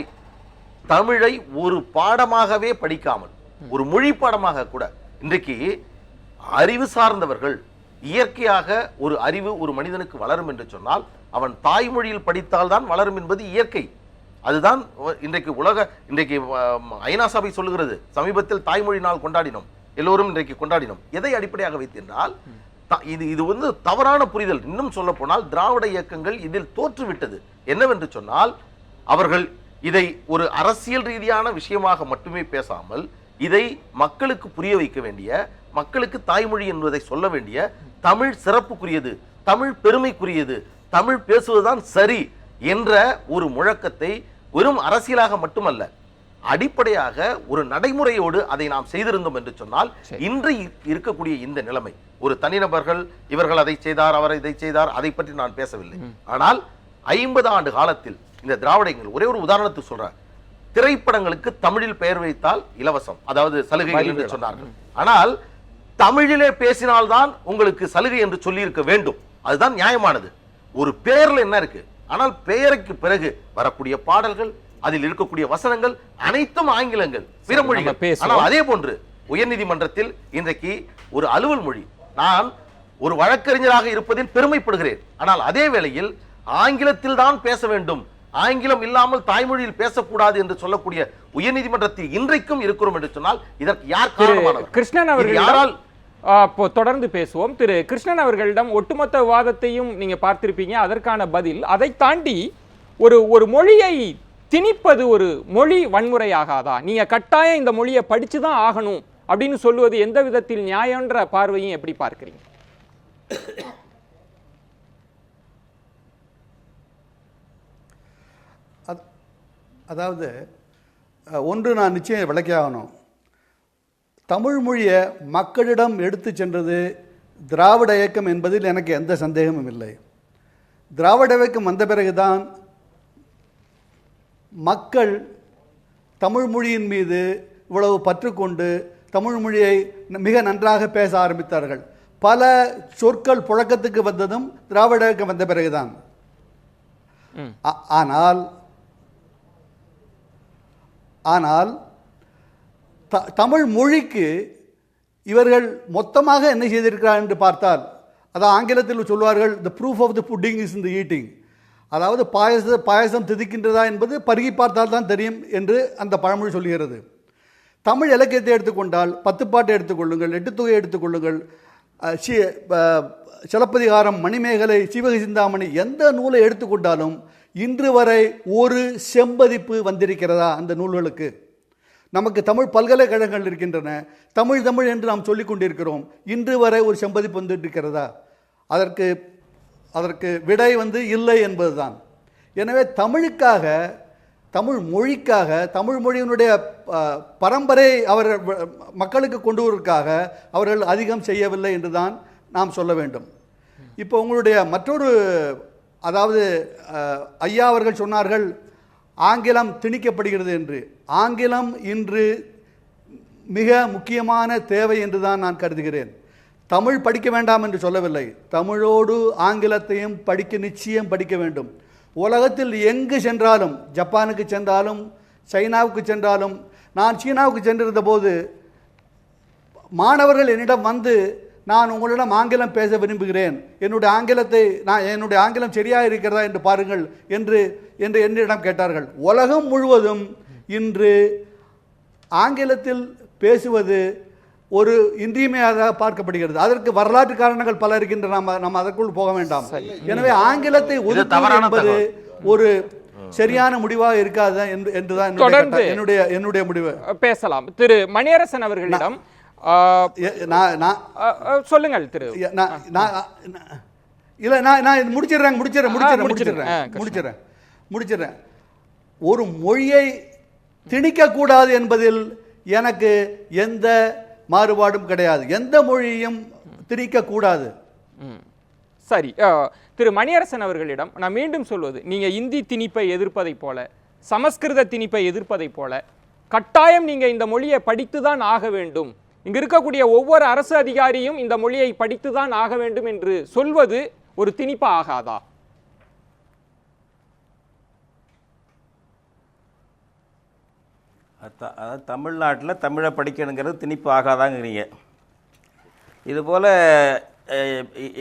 தமிழை ஒரு பாடமாகவே படிக்காமல், ஒரு மொழி பாடமாக கூட, இன்றைக்கு அறிவு சார்ந்தவர்கள் இயற்கையாக ஒரு அறிவு ஒரு மனிதனுக்கு வளரும் என்று சொன்னால் அவன் தாய்மொழியில் படித்தால்தான் வளரும் என்பது இயற்கை. அதுதான் இன்றைக்கு ஐநா சபை சொல்லுகிறது. சமீபத்தில் தாய்மொழி நாள் கொண்டாடினோம், எல்லோரும் இன்றைக்கு கொண்டாடினோம். எதை அடிப்படையாக வைத்திருந்தால் இது தவறான புரிதல். இன்னும் சொல்ல போனால் திராவிட இயக்கங்கள் இதில் தோற்றுவிட்டது. என்னவென்று சொன்னால், அவர்கள் இதை ஒரு அரசியல் ரீதியான விஷயமாக மட்டுமே பேசாமல், இதை மக்களுக்கு புரிய வைக்க வேண்டிய, மக்களுக்கு தாய்மொழி என்பதை சொல்ல வேண்டிய, தமிழ் சிறப்புக்குரியது, தமிழ் பெருமைக்குரியது, தமிழ் பேசுவதுதான் சரி என்ற ஒரு முழக்கத்தை வெறும் அரசியலாக மட்டுமல்ல, அடிப்படையாக ஒரு நடைமுறையோடு அதை நாம் செய்திருந்தோம் என்று சொன்னால், இன்று இருக்கக்கூடிய இந்த நிலைமை, ஒரு தனிநபர்கள் இவர்கள் அதை செய்தார், அவர் இதை செய்தார், அதை பற்றி நான் பேசவில்லை. ஆனால் 50 ஆண்டு காலத்தில் இந்த திராவிடங்கள், ஒரே ஒரு உதாரணத்துக்கு சொல்றேன், திரைப்படங்களுக்கு தமிழில் பெயர் வைத்தால் இலவசம், அதாவது சலுகை என்று சொன்னார்கள். ஆனால் தமிழிலே பேசினால்தான் உங்களுக்கு சலுகை என்று சொல்லி இருக்க வேண்டும். அதுதான் நியாயமானது. ஒரு பெயர்ல என்ன இருக்கு? ஆனால் பெயருக்கு பிறகு வரக்கூடிய பாடல்கள், அதில் இருக்கக்கூடிய வசனங்கள் அனைத்தும் ஆங்கிலங்கள், பிற மொழிகள். ஆனால் அதே போன்று உயர்நீதிமன்றத்தில் இன்றைக்கு ஒரு அலுவல் மொழி, நான் ஒரு வழக்கறிஞராக இருப்பதில் பெருமைப்படுகிறேன். ஆனால் அதே வேளையில் ஆங்கிலத்தில் தான் பேச வேண்டும், ஆங்கிலம் இல்லாமல் தாய்மொழியில் பேசக்கூடாது என்று சொல்லக்கூடிய உயர்நீதிமன்றத்தில் இன்றைக்கும் இருக்கிறோம் என்று சொன்னால் இதற்கு யார் காரணமானவர்? கிருஷ்ணன் அவர்கள் யாரால் தொடர்ந்து பேசுவோம். திரு கிருஷ்ணன் அவர்களிடம் ஒட்டுமொத்த விவாதத்தையும் நீங்க பார்த்திருப்பீங்க. அதற்கான பதில், அதை தாண்டி ஒரு மொழியை திணிப்பது ஒரு மொழி வன்முறையாகாதா? நீங்க கட்டாயம் இந்த மொழியை படிச்சுதான் ஆகணும் அப்படின்னு சொல்லுவது எந்த விதத்தில் நியாயன்ற பார்வையும் எப்படி பார்க்கிறீங்க? அதாவது ஒன்று நான் நிச்சயம் விளக்கி ஆகணும். தமிழ் மொழியை மக்களிடம் எடுத்து சென்றது திராவிட இயக்கம் என்பதில் எனக்கு எந்த சந்தேகமும் இல்லை. திராவிட இயக்கம் வந்த பிறகுதான் மக்கள் தமிழ் மொழியின் மீது இவ்வளவு பற்றுக்கொண்டு தமிழ் மொழியை மிக நன்றாக பேச ஆரம்பித்தார்கள். பல சொற்கள் புழக்கத்துக்கு வந்ததும் திராவிட இயக்கம் வந்த பிறகுதான். ஆனால் தமிழ் மொழிக்கு இவர்கள் மொத்தமாக என்ன செய்திருக்கிறார் என்று பார்த்தால், அதான் ஆங்கிலத்தில் சொல்வார்கள் the proof of the pudding is in the eating. அதாவது பாயசம் திதிக்கின்றதா என்பது பருகி பார்த்தால் தான் தெரியும் என்று அந்த பழமொழி சொல்கிறது. தமிழ் இலக்கியத்தை எடுத்துக்கொண்டால் 10 பாட்டை எடுத்துக்கொள்ளுங்கள், 8 தொகை எடுத்துக்கொள்ளுங்கள், சிலப்பதிகாரம், மணிமேகலை, சீவக சிந்தாமணி, எந்த நூலை எடுத்துக்கொண்டாலும் இன்று வரை ஒரு செம்பதிப்பு வந்திருக்கிறதா அந்த நூல்களுக்கு? நமக்கு தமிழ் பல்கலைக்கழகங்கள் இருக்கின்றன, தமிழ் தமிழ் என்று நாம் சொல்லிக் கொண்டிருக்கிறோம். இன்று வரை ஒரு செம்பதிப்பு வந்துட்டிருக்கிறதா? அதற்கு விடை இல்லை என்பதுதான். எனவே தமிழுக்காக, தமிழ் மொழிக்காக, தமிழ் மொழியினுடைய பரம்பரை அவர் மக்களுக்கு கொண்டு வருவதற்காக அவர்கள் அதிகம் செய்யவில்லை என்று தான் நாம் சொல்ல வேண்டும். இப்போ உங்களுடைய மற்றொரு, அதாவது ஐயா அவர்கள் சொன்னார்கள் ஆங்கிலம் திணிக்கப்படுகிறது என்று. ஆங்கிலம் இன்று மிக முக்கியமான தேவை என்று தான் நான் கருதுகிறேன். தமிழ் படிக்க வேண்டாம் என்று சொல்லவில்லை, தமிழோடு ஆங்கிலத்தையும் நிச்சயம் படிக்க வேண்டும். உலகத்தில் எங்கு சென்றாலும், ஜப்பானுக்கு சென்றாலும், சைனாவுக்கு சென்றாலும், நான் சீனாவுக்கு சென்றிருந்த போது மாணவர்கள் என்னிடம் வந்து, நான் உங்களிடம் ஆங்கிலம் பேச விரும்புகிறேன், என்னுடைய ஆங்கிலம் சரியாக இருக்கிறதா என்று பாருங்கள் என்று என்னிடம் கேட்டார்கள். உலகம் முழுவதும் இன்று ஆங்கிலத்தில் பேசுவது ஒரு இன்றியமையாக பார்க்கப்படுகிறது. அதற்கு வரலாற்று காரணங்கள் பல இருக்கின்றன, நாம் அதற்குள் போக வேண்டாம். எனவே ஆங்கிலத்தை ஒதுக்குவது ஒரு சரியான முடிவாக இருக்காது என்றுதான் என்னுடைய முடிவு. பேசலாம். திரு மணியரசன் அவர்களிடம் சொல்லுங்கள். திரு இல்ல, நான் முடிச்சிடுறேன். ஒரு மொழியை திணிக்க கூடாது என்பதில் எனக்கு எந்த மாறுபாடும் கிடையாது. எந்த மொழியையும் திணிக்க கூடாது. சரி, திரு மணியரசன் அவர்களிடம் நான் மீண்டும் சொல்வது, நீங்க இந்தி திணிப்பை எதிர்ப்பதை போல, சமஸ்கிருத திணிப்பை எதிர்ப்பதை போல, கட்டாயம் நீங்க இந்த மொழியை படித்துதான் ஆக வேண்டும், இங்க இருக்கக்கூடிய ஒவ்வொரு அரசு அதிகாரியும் இந்த மொழியை படித்துதான் ஆக வேண்டும் என்று சொல்வது ஒரு திணிப்பு ஆகாதா? அதாவது தமிழ்நாட்டில் தமிழை படிக்கணுங்கிறது திணிப்பு ஆகாதாங்கிறீங்க. இதுபோல்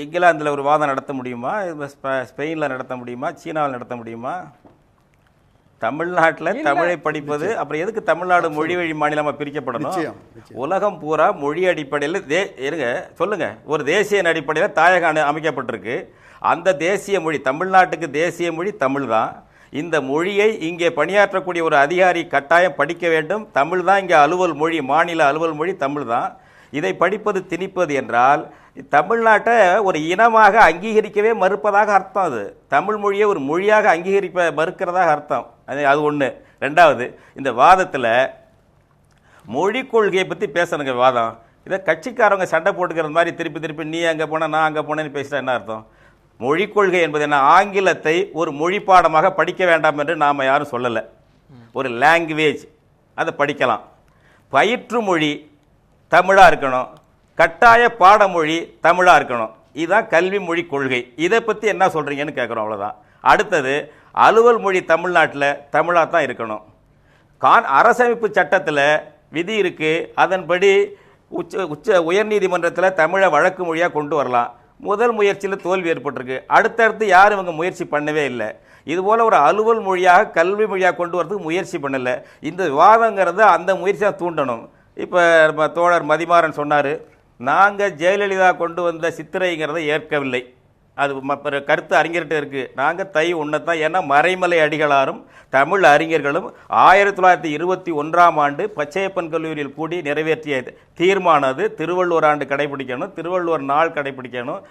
இங்கிலாந்தில் ஒரு வாதம் நடத்த முடியுமா? ஸ்பெயினில் நடத்த முடியுமா? சீனாவில் நடத்த முடியுமா? தமிழ்நாட்டில் தமிழை படிப்பது, அப்புறம் எதுக்கு தமிழ்நாடு மொழி வழி மாநிலமாக பிரிக்கப்படணும்? உலகம் பூரா மொழி அடிப்படையில் சொல்லுங்க, ஒரு தேசிய அடிப்படையில் தாயகம் அமைக்கப்பட்டிருக்கு. அந்த தேசிய மொழி, தமிழ்நாட்டுக்கு தேசிய மொழி தமிழ் தான். இந்த மொழியை இங்கே பணியாற்றக்கூடிய ஒரு அதிகாரி கட்டாயம் படிக்க வேண்டும். தமிழ் தான் இங்கே அலுவல் மொழி, மாநில அலுவல் மொழி தமிழ் தான். இதை படிப்பது திணிப்பது என்றால் தமிழ்நாட்டை ஒரு இனமாக அங்கீகரிக்கவே மறுப்பதாக அர்த்தம். அது தமிழ் மொழியை ஒரு மொழியாக மறுக்கிறதாக அர்த்தம். அது ஒன்று. ரெண்டாவது, இந்த வாதத்தில் மொழி கொள்கையை பற்றி பேசணுங்க வாதம். இதை கட்சிக்காரவங்க சண்டை போட்டுக்கிற மாதிரி திருப்பி நீ அங்கே போன நான் அங்கே போனேன்னு பேசுகிறா என்ன அர்த்தம்? மொழிக் கொள்கை என்பது என்ன? ஆங்கிலத்தை ஒரு மொழி பாடமாக படிக்க வேண்டாம் என்று நாம் யாரும் சொல்லலை. ஒரு லாங்குவேஜ், அதை படிக்கலாம். பயிற்று மொழி தமிழாக இருக்கணும், கட்டாய பாடமொழி தமிழாக இருக்கணும். இதுதான் கல்வி மொழி கொள்கை. இதை பற்றி என்ன சொல்கிறீங்கன்னு கேட்குறோம், அவ்வளோதான். அடுத்தது அலுவல் மொழி தமிழ்நாட்டில் தமிழாக தான் இருக்கணும். அரசமைப்பு சட்டத்தில் விதி இருக்குது, அதன்படி உயர்நீதிமன்றத்தில் தமிழை வழக்கு மொழியாக கொண்டு வரலாம். முதல் முயற்சியில் தோல்வி ஏற்பட்டிருக்கு. அடுத்தடுத்து யாரும் இவங்க முயற்சி பண்ணவே இல்லை. இதுபோல் ஒரு அலுவல் மொழியாக கல்வி மொழியாக கொண்டு வரதுக்கு முயற்சி பண்ணலை. இந்த விவாதங்கிறத அந்த முயற்சியாக தூண்டணும். இப்போ தோழர் மதிமாறன் சொன்னார், நாங்கள் ஜெயலலிதா கொண்டு வந்த சித்திரைங்கிறத ஏற்கவில்லை. அது கருத்து அறிஞர்கிட்ட இருக்குது. நாங்கள் தை ஒன்றைத்தான். ஏன்னா மறைமலை அடிகளாரும் தமிழ் அறிஞர்களும் 1921ஆம் ஆண்டு பச்சையப்பன் கல்லூரியில் கூடி நிறைவேற்றிய தீர்மானம் அது. திருவள்ளுவர் ஆண்டு கடைபிடிக்கணும், திருவள்ளுவர் நாள் கடைபிடிக்கணும்,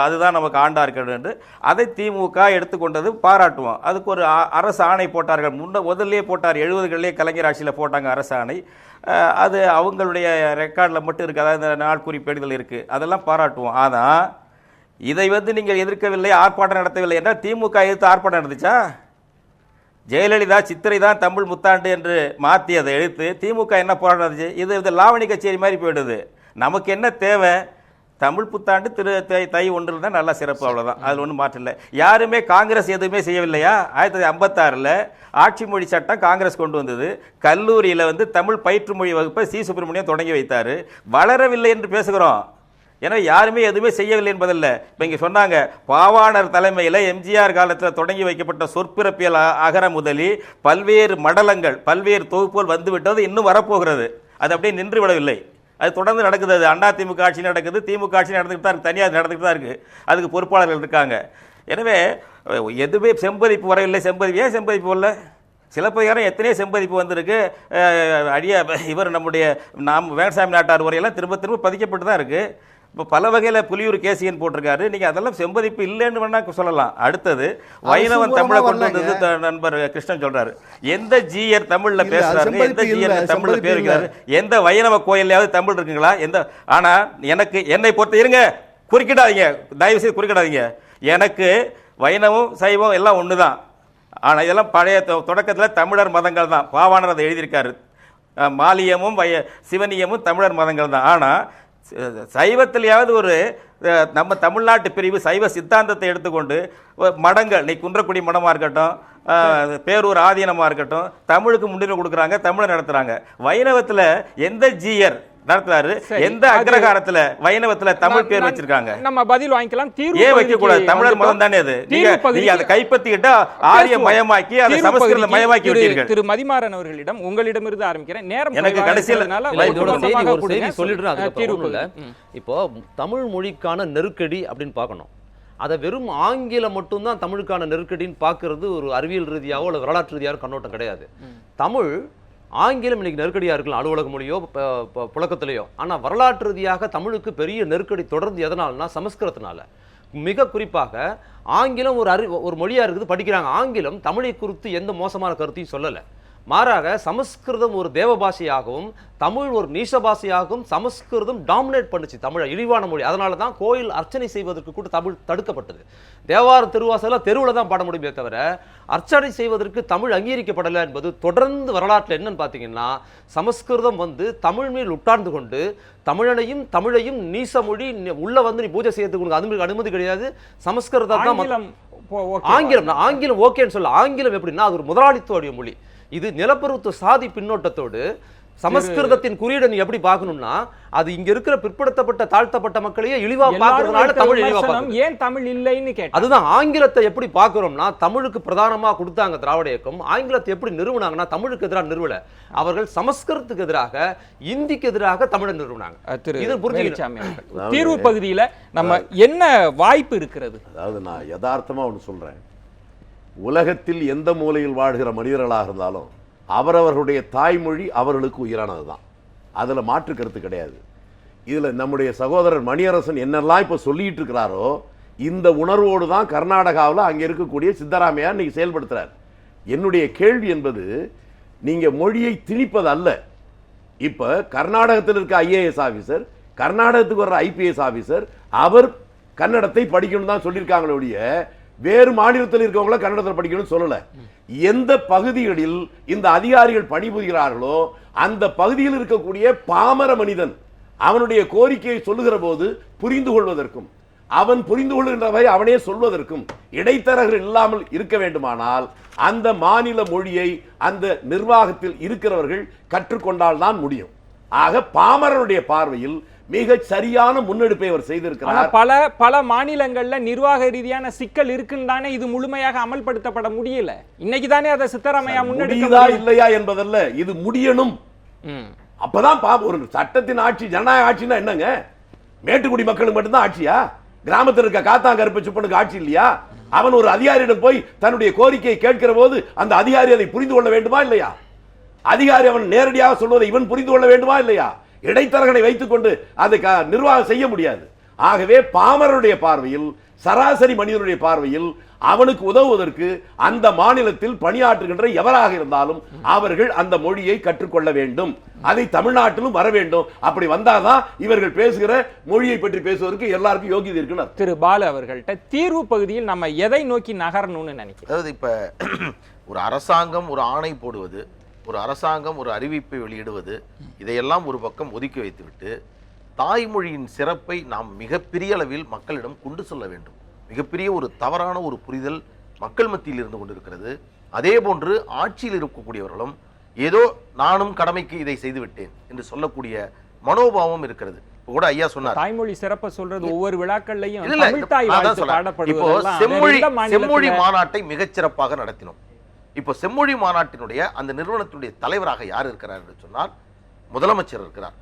அதுதான் நமக்கு ஆண்டா இருக்கணும் என்று அதை திமுக எடுத்துக்கொண்டது பாராட்டுவோம். அதுக்கு ஒரு அரசு ஆணை போட்டார்கள். முதல்லையே போட்டார், 70களிலே கலைஞர் ஆட்சியில் போட்டாங்க அரசு ஆணை. அது அவங்களுடைய ரெக்கார்டில் மட்டும் இருக்குது, அதாவது இந்த நாள் குறிப்பேடுகள் இருக்குது, அதெல்லாம் பாராட்டுவோம். ஆனால் இதை நீங்கள் எதிர்க்கவில்லை, ஆர்ப்பாட்டம் நடத்தவில்லை என்றால் திமுக எதிர்த்து ஆர்ப்பாட்டம் நடந்துச்சா? ஜெயலலிதா சித்திரை தான் தமிழ் முத்தாண்டு என்று மாற்றியதை எழுத்து திமுக என்ன போராட்டம் நடந்துச்சு? இது லாவணி கச்சேரி மாதிரி போயிடுது. நமக்கு என்ன தேவை? தமிழ் புத்தாண்டு தை 1 தான் நல்லா சிறப்பு, அவ்வளோதான். அதில் ஒன்றும் மாற்றம் இல்லை. யாருமே காங்கிரஸ் எதுவுமே செய்யவில்லையா? 1956 ஆட்சி மொழி சட்டம் காங்கிரஸ் கொண்டு வந்தது. கல்லூரியில் தமிழ் பயிற்று மொழி வகுப்பை சி சுப்பிரமணியம் தொடங்கி வைத்தார். வளரவில்லை என்று பேசுகிறோம். ஏன்னா யாருமே எதுவுமே செய்யவில்லை என்பதில்லை. இப்போ இங்கே சொன்னாங்க, பாவாணர் தலைமையில் எம்ஜிஆர் காலத்தில் தொடங்கி வைக்கப்பட்ட சொற்பிறப்பியல் அகர முதலி பல்வேறு மடலங்கள், பல்வேறு தொகுப்புகள் வந்துவிட்டது, இன்னும் வரப்போகிறது. அது அப்படியே நின்று விடவில்லை, அது தொடர்ந்து நடக்குது. அது அண்ணா திமுக ஆட்சி நடக்குது, திமுக ஆட்சி நடந்துகிட்டு தான் இருக்குது, தனியாக நடந்துகிட்டு தான் இருக்குது. அதுக்கு பொறுப்பாளர்கள் இருக்காங்க. எனவே எதுவுமே செம்பதிப்பு வரவில்லை. செம்பதிப்பு ஏன் செம்பதிப்பு வரல? சிலப்பதிகாரம் எத்தனையோ செம்பதிப்பு வந்திருக்கு. இவர் நம்முடைய வேங்கசாமி நாட்டார் உரையெல்லாம் திரும்ப திரும்ப பதிக்கப்பட்டு தான் இருக்குது. இப்போ பல வகையில் புலியூர் கேசியன் போட்டிருக்காரு. நீங்கள் அதெல்லாம் செம்பதிப்பு இல்லைன்னு வேணா சொல்லலாம். அடுத்தது வைணவன் தமிழை கொண்டு வந்தது நண்பர் கிருஷ்ணன் சொல்றாரு. எந்த ஜீயர் தமிழில் பேசுறாரு, எந்த ஜீயர் தமிழில் பேசுகிறாரு, எந்த வைணவ கோயிலையாவது தமிழ் இருக்குங்களா? ஆனால் என்னை பொறுத்த இருங்க, குறுக்கிடாதீங்க, தயவு செய்து குறுக்கிடாதீங்க. எனக்கு வைணவம் சைவம் எல்லாம் ஒன்று தான். ஆனால் இதெல்லாம் பழைய தொடக்கத்தில் தமிழர் மதங்கள் தான். பாவாணர் அதை எழுதியிருக்காரு. மாலியமும் சிவனியமும் தமிழர் மதங்கள் தான். ஆனால் சைவத்திலேயாவது ஒரு நம்ம தமிழ்நாட்டு பிரிவு சைவ சித்தாந்தத்தை எடுத்துக்கொண்டு மடங்கள், நீ குன்றக்குடி மடமாக இருக்கட்டும், பேரூர் ஆதீனமாக இருக்கட்டும், தமிழுக்கு முன்னுரிமை கொடுக்குறாங்க, தமிழை நடத்துகிறாங்க. வைணவத்தில் எந்த ஜீயர் நடத்துறாரு? எந்த அக்ரகாரத்துல வைணவத்துல தமிழ் பேர் வச்சிருக்காங்க? நம்ம பதில் வாங்கிக்கலாம். ஏன் வைக்க கூடாது? தமிழர் மதம் தானே அது. நீங்க அதை கைப்பற்றிக்கிட்டா ஆரிய மயமாக்கி அதை சமஸ்கிருத மயமாக்கி விட்டீர்கள். திரு மதிமாறன் அவர்களிடம் உங்களிடமிருந்து ஆரம்பிக்கிறேன். நேரம் எனக்கு கடைசியில் ஒரு செய்தி சொல்லிடுறேன். இப்போ தமிழ் மொழிக்கான நெருக்கடி அப்படின்னு பார்க்கணும். அதை வெறும் ஆங்கிலம் மட்டும்தான் தமிழுக்கான நெருக்கடின்னு பார்க்கறது ஒரு அறிவியல் ரீதியாவோ அல்லது வரலாற்று ரீதியாக கண்ணோட்டம் கிடையாது. தமிழ் ஆங்கிலம் இன்னைக்கு நெருக்கடியாக இருக்கலாம், அலுவலக மொழியோ புழக்கத்திலேயோ. ஆனால் வரலாற்று ரீதியாக தமிழுக்கு பெரிய நெருக்கடி தொடர்ந்து எதனால்னா சமஸ்கிருதத்தினால. மிக குறிப்பாக ஆங்கிலம் ஒரு மொழியாக இருக்குது, படிக்கிறாங்க. ஆங்கிலம் தமிழை குறித்து எந்த மோசமான கருத்தையும் சொல்லலை. மாறாக சமஸ்கிருதம் ஒரு தேவ பாஷையாகவும் தமிழ் ஒரு நீச பாஷையாகவும் சமஸ்கிருதம் டாமினேட் பண்ணுச்சு தமிழை, இழிவான மொழி. அதனால தான் கோயில் அர்ச்சனை செய்வதற்கு கூட தமிழ் தடுக்கப்பட்டது. தேவார திருவாசலாம் தெருவில் தான் பாட முடியுமே தவிர அர்ச்சனை செய்வதற்கு தமிழ் அங்கீகரிக்கப்படலை என்பது தொடர்ந்து வரலாற்றில் என்னன்னு பார்த்தீங்கன்னா, சமஸ்கிருதம் தமிழ் மேல் உட்கார்ந்து கொண்டு தமிழையும் நீச மொழி உள்ள நீ பூஜை செய்யறதுக்கு அது அனுமதி கிடையாது. சமஸ்கிருதம் தான் ஆங்கிலம் ஓகேன்னு சொல்ல. ஆங்கிலம் எப்படின்னா அது ஒரு முதலாளித்துவ மொழி. இது நிலப்பரப்பு சாதி பின்னோட்டத்தோடு சமஸ்கிருதத்தின் குறியீடை நீ எப்படி பார்க்கணும்னா, அது இங்க இருக்கிற பிற்படுத்தப்பட்ட தாழ்த்தப்பட்ட மக்களையே இழிவா பார்க்கறதுனால தமிழ் இழிவா பார்க்கணும். ஏன் தமிழ் இல்லைன்னு கேட்டா, அதுதான் ஆங்கிலத்தை எப்படி பார்க்கிறோம்னா, தமிழுக்கு பிரதானமா கொடுத்தாங்க திராவிட இயக்கம். ஆங்கிலத்தை எப்படி நிறுவனாங்கன்னா, தமிழுக்கு எதிராக நிறுவல. அவர்கள் சமஸ்கிருதத்துக்கு எதிராக, இந்திக்கு எதிராக தமிழை நிறுவனாங்க. இது புரிஞ்சுக்கிட்டாங்க. தீர்வு பகுதியில நம்ம என்ன வாய்ப்பு இருக்கிறது? அதாவது நான் யதார்த்தமா ஒன்று சொல்றேன். உலகத்தில் எந்த மூலையில் வாழ்கிற மனிதர்களாக இருந்தாலும் அவரவர்களுடைய தாய்மொழி அவர்களுக்கு உயிரானது தான். அதில் மாற்று கருத்து கிடையாது. இதில் நம்முடைய சகோதரர் மணியரசன் என்னெல்லாம் இப்போ சொல்லிட்டு இருக்கிறாரோ, இந்த உணர்வோடு தான் கர்நாடகாவில் அங்கே இருக்கக்கூடிய சித்தராமையார் இன்னைக்கு செயல்படுத்துறார். என்னுடைய கேள்வி என்பது, நீங்கள் மொழியை திணிப்பது அல்ல. இப்போ கர்நாடகத்தில் இருக்க IAS ஆஃபீஸர், கர்நாடகத்துக்கு வர்ற IPS ஆஃபீஸர், அவர் கன்னடத்தை படிக்கணும் தான் சொல்லியிருக்காங்களே ஒழிய வேறு மாநிலத்தில் இருக்கவங்கள கன்னடத்தில் படிக்கணும்னு சொல்லல. எந்த பகுதிகளில் இந்த அதிகாரிகள் பணிபுரிகிறார்களோ அந்த பகுதியில் இருக்கக்கூடிய பாமர மனிதன் அவனுடைய கோரிக்கையை சொல்லுகிற போது புரிந்து கொள்வதற்கும் அவன் புரிந்து கொள்கின்றவை அவனே சொல்வதற்கும் இடைத்தரகர்கள் இல்லாமல் இருக்க வேண்டுமானால் அந்த மாநில மொழியை அந்த நிர்வாகத்தில் இருக்கிறவர்கள் கற்றுக்கொண்டால் தான் முடியும். ஆக பாமரனுடைய பார்வையில் மிக சரியான முன்னெடுப்பை அவர் செய்திருக்கிறார். பல மாநிலங்கள்ல நிர்வாக ரீதியான சிக்கல் இருக்குன்னு தானே இது முழுமையாக அமல்படுத்தப்பட முடியல. இன்னைக்கு தானே அதை சித்தராமையா முடியுதா இல்லையா என்பதல்ல, இது முடியணும். அப்பதான் ஒரு சட்டத்தின் ஆட்சி ஜனநாயக ஆட்சின்னா என்னங்க? மேட்டுக்குடி மக்களுக்கு மட்டும்தான் ஆட்சியா? கிராமத்தில் இருக்க காத்தாங்கருப்பு சுப்பனுக்கு ஆட்சி இல்லையா? அவன் ஒரு அதிகாரியிடம் போய் தன்னுடைய கோரிக்கையை கேட்கிற போது அந்த அதிகாரி அதை புரிந்து கொள்ள வேண்டுமா இல்லையா? அதிகாரி அவன் நேரடியாக சொல்வதை இவன் புரிந்து கொள்ள வேண்டுமா இல்லையா? இடைத்தரகனை வைத்துக் கொண்டு அதை நிர்வாகம் செய்ய முடியாது. ஆகவே பாமரனுடைய பார்வையில், சராசரி மனிதனுடைய பார்வையில் அவனுக்கு உதவுவதற்கு அந்த மாநிலத்தில் பணியாற்றுகின்ற எவராக இருந்தாலும் அவர்கள் அந்த மொழியை கற்றுக்கொள்ள வேண்டும். அதை தமிழ்நாட்டிலும் வர வேண்டும். அப்படி வந்தாதான் இவர்கள் பேசுகிற மொழியை பற்றி பேசுவதற்கு எல்லாருக்கும் யோகியதை இருக்கு. திரு பாலு அவர்கள்ட்ட தீர்வு பகுதியில் நம்ம எதை நோக்கி நகரணும்னு நினைக்கிறோம்? அதாவது இப்ப ஒரு அரசாங்கம் ஒரு ஆணை போடுவது, ஒரு அரசாங்கம் ஒரு அறிவிப்பை வெளியிடுவது, இதையெல்லாம் ஒரு பக்கம் ஒதுக்கி வைத்துவிட்டு தாய்மொழியின் சிறப்பை நாம் மிகப்பெரிய அளவில் மக்களிடம் கொண்டு செல்ல வேண்டும். மிகப்பெரிய ஒரு தவறான ஒரு புரிதல் மக்கள் மத்தியில் இருந்து கொண்டிருக்கிறது. அதே போன்று ஆட்சியில் இருக்கக்கூடியவர்களும் ஏதோ நானும் கடமைக்கு இதை செய்துவிட்டேன் என்று சொல்லக்கூடிய மனோபாவம் இருக்கிறது. கூட ஐயா சொன்னார், தாய்மொழி சிறப்பை சொல்றது ஒவ்வொரு விழாக்கள்லையும் இப்போ செம்மொழி மாநாட்டை மிகச்சிறப்பாக நடத்தினோம். இப்போ செம்மொழி மாநாட்டினுடைய அந்த நிறுவனத்தினுடைய தலைவராக யார் இருக்கிறார் என்று சொன்னால் முதலமைச்சர் இருக்கிறார்.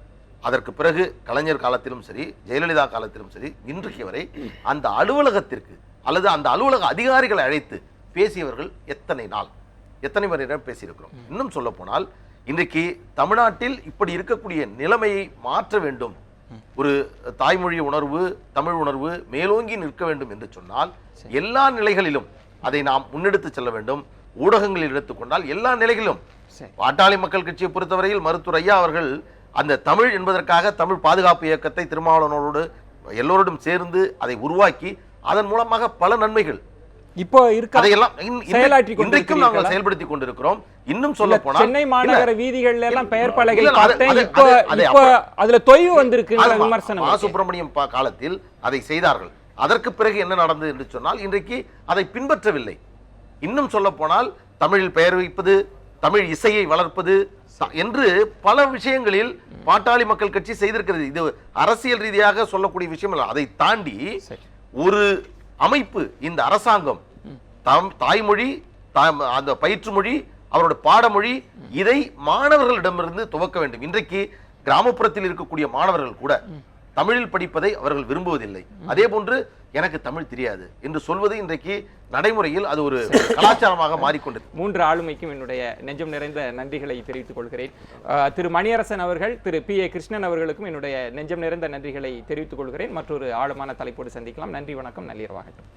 அதற்கு பிறகு கலைஞர் காலத்திலும் சரி, ஜெயலலிதா காலத்திலும் சரி, இன்றைக்கு வரை அந்த அலுவலகத்திற்கு அல்லது அந்த அலுவலக அதிகாரிகளை அழைத்து பேசியவர்கள் எத்தனை மணியிடம் பேசியிருக்கிறோம். இன்னும் சொல்ல போனால் இன்றைக்கு தமிழ்நாட்டில் இப்படி இருக்கக்கூடிய நிலைமையை மாற்ற வேண்டும், ஒரு தாய்மொழி உணர்வு, தமிழ் உணர்வு மேலோங்கி நிற்க வேண்டும் என்று சொன்னால் எல்லா நிலைகளிலும் அதை நாம் முன்னெடுத்து செல்ல வேண்டும். ஊடகங்களில் எடுத்துக்கொண்டால் எல்லா நிலைகளிலும் பாட்டாளி மக்கள் கட்சியை பொறுத்தவரையில் மருத்துவர் ஐயா அவர்கள் அந்த தமிழ் என்பதற்காக தமிழ் பாதுகாப்பு இயக்கத்தை திருமாவளவனோடு எல்லோருடன் சேர்ந்து அதை உருவாக்கி அதன் மூலமாக பல நன்மைகள் இப்போ இருக்க அதையெல்லாம் இன்றைக்கும் நாங்கள் செயல்படுத்தி கொண்டிருக்கிறோம். இன்னும் சொல்ல போனால் சென்னை மாநகர வீதிகள்ல எல்லாம் பெயர் பலகை பார்த்தேன். இப்போ அதுல தொய்வு வந்திருக்கு விமர்சனம். சுப்பிரமணியம் காலத்தில் அதை செய்தார்கள். அதற்கு பிறகு என்ன நடந்தது என்று சொன்னால் இன்றைக்கு அதை பின்பற்றவில்லை. இன்னும் சொல்ல போனால் தமிழில் பெயர் வைப்பது, தமிழ் இசையை வளர்ப்பது என்று பல விஷயங்களில் பாட்டாளி மக்கள் கட்சி செய்திருக்கிறது. இது அரசியல் ரீதியாக சொல்லக்கூடிய விஷயம் இல்லை. அதை தாண்டி ஒரு அமைப்பு, இந்த அரசாங்கம் தாய்மொழி, அந்த பயிற்று மொழி, அவரோட பாடமொழி, இதை மாணவர்களிடமிருந்து துவக்க வேண்டும். இன்றைக்கு கிராமப்புறத்தில் இருக்கக்கூடிய மாணவர்கள் கூட தமிழில் படிப்பதை அவர்கள் விரும்புவதில்லை. அதே போன்று எனக்கு தமிழ் தெரியாது என்று சொல்வது இன்றைக்கு நடைமுறையில் அது ஒரு கலாச்சாரமாக மாறிக்கொண்டது. 3 ஆளுமைக்கும் என்னுடைய நெஞ்சம் நிறைந்த நன்றிகளை தெரிவித்துக் கொள்கிறேன். திரு மணியரசன் அவர்கள், திரு PA கிருஷ்ணன் அவர்களுக்கும் என்னுடைய நெஞ்சம் நிறைந்த நன்றிகளை தெரிவித்துக் கொள்கிறேன். மற்றொரு ஆழமான தலைப்போடு சந்திக்கலாம். நன்றி, வணக்கம், நள்ளிரவாகட்டும்.